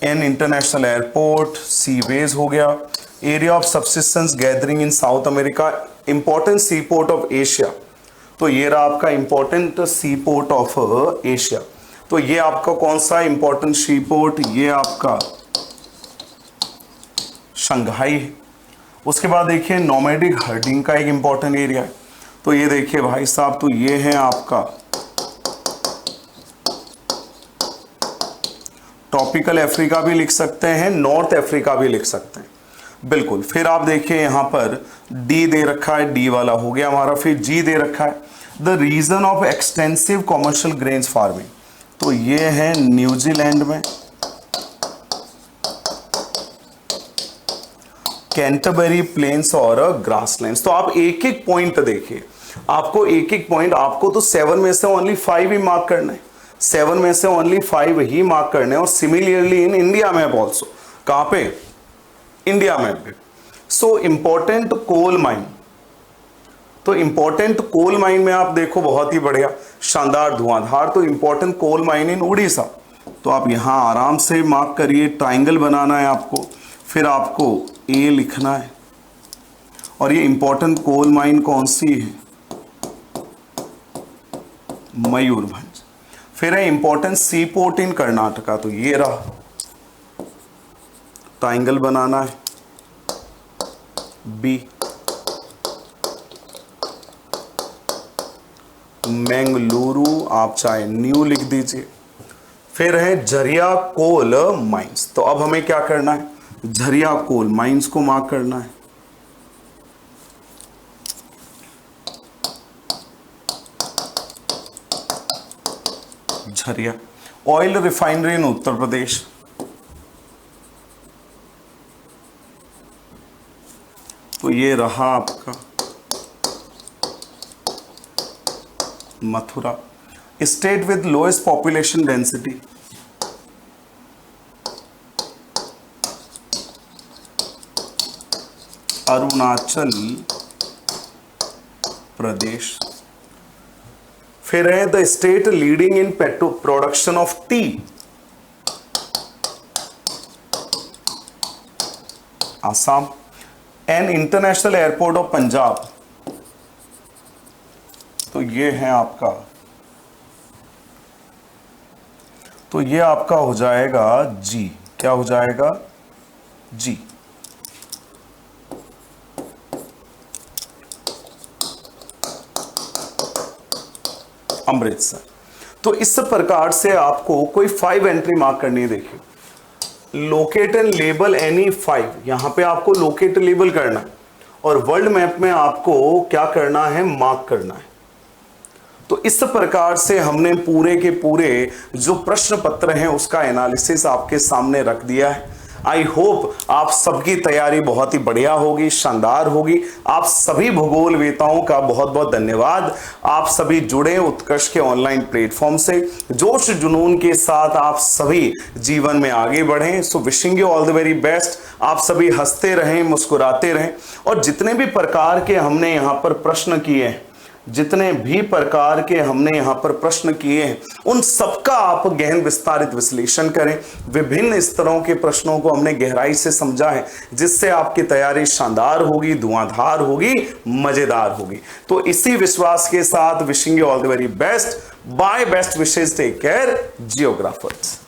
एन इंटरनेशनल एयरपोर्ट, सीवेज हो गया। Area of subsistence gathering in South America, important sea port of Asia. तो ये रहा आपका important sea port of Asia. तो ये आपका कौन सा इंपॉर्टेंट सी पोर्ट? ये आपका शंघाई है। उसके बाद देखिए नोमैडिक हर्डिंग का एक इंपॉर्टेंट एरिया है। तो ये देखिए भाई साहब, तो ये है आपका ट्रॉपिकल अफ्रीका भी लिख सकते हैं, नॉर्थ अफ्रीका भी लिख सकते हैं। बिल्कुल। फिर आप देखिए यहां पर डी दे रखा है, डी वाला हो गया हमारा। फिर जी दे रखा है। The region of extensive commercial grains farming, तो ये है न्यूजीलैंड में, कैंटरबरी प्लेन्स और ग्रासलैंड्स। तो आप एक एक पॉइंट देखिए, आपको एक एक पॉइंट, आपको तो 7 में से ओनली 5 ही मार्क करना है, 7 में से ओनली 5 ही मार्क करने हैं। और similarly in India map also, कहां पे, इंडिया मैप पे। सो इंपॉर्टेंट कोल माइन, तो इंपॉर्टेंट कोल माइन में आप देखो बहुत ही बढ़िया शानदार धुआंधार, तो important coal mine in Orissa, तो आप यहां आराम से मार्क करिए, ट्राइंगल बनाना है आपको, फिर आपको ए लिखना है। और ये इंपॉर्टेंट कोल माइन कौन सी है, मयूरभंज। फिर है important sea port in Karnataka, तो ये रहा, ट्राइंगल बनाना है, बी। मैंगलुरु आप चाहे न्यू लिख दीजिए। फिर है झरिया कोल माइंस, तो अब हमें क्या करना है, झरिया कोल माइंस को मार्क करना है। Jharia oil refinery in Uttar Pradesh, तो ये रहा आपका Mathura. State with lowest population density, Arunachal Pradesh. फिर है the state leading in production of tea, Assam. An international airport of Punjab, तो ये है आपका, तो ये आपका हो जाएगा जी, क्या हो जाएगा, जी। अमृतसर। तो इस प्रकार से आपको कोई 5 एंट्री मार्क करनी है। देखिए, लोकेट एंड लेबल एनी 5, यहां पे आपको लोकेट लेबल करना है, और वर्ल्ड मैप में आपको क्या करना है, मार्क करना है। तो इस प्रकार से हमने पूरे के पूरे जो प्रश्न पत्र हैं उसका एनालिसिस आपके सामने रख दिया है। आई होप आप सबकी तैयारी बहुत ही बढ़िया होगी, शानदार होगी। आप सभी भूगोल वेताओं का बहुत बहुत धन्यवाद। आप सभी जुड़े उत्कर्ष के ऑनलाइन प्लेटफॉर्म से, जोश जुनून के साथ आप सभी जीवन में आगे बढ़ें। So wishing you all the very best. आप सभी हंसते रहें, मुस्कुराते रहें, और जितने भी प्रकार के हमने यहाँ पर प्रश्न किए हैं, जितने भी प्रकार के हमने यहां पर प्रश्न किए हैं, उन सबका आप गहन विस्तारित विश्लेषण करें। विभिन्न स्तरों के प्रश्नों को हमने गहराई से समझा है, जिससे आपकी तैयारी शानदार होगी, धुआंधार होगी, मजेदार होगी। तो इसी विश्वास के साथ wishing you all the very best. Bye, best wishes, take care, geographers.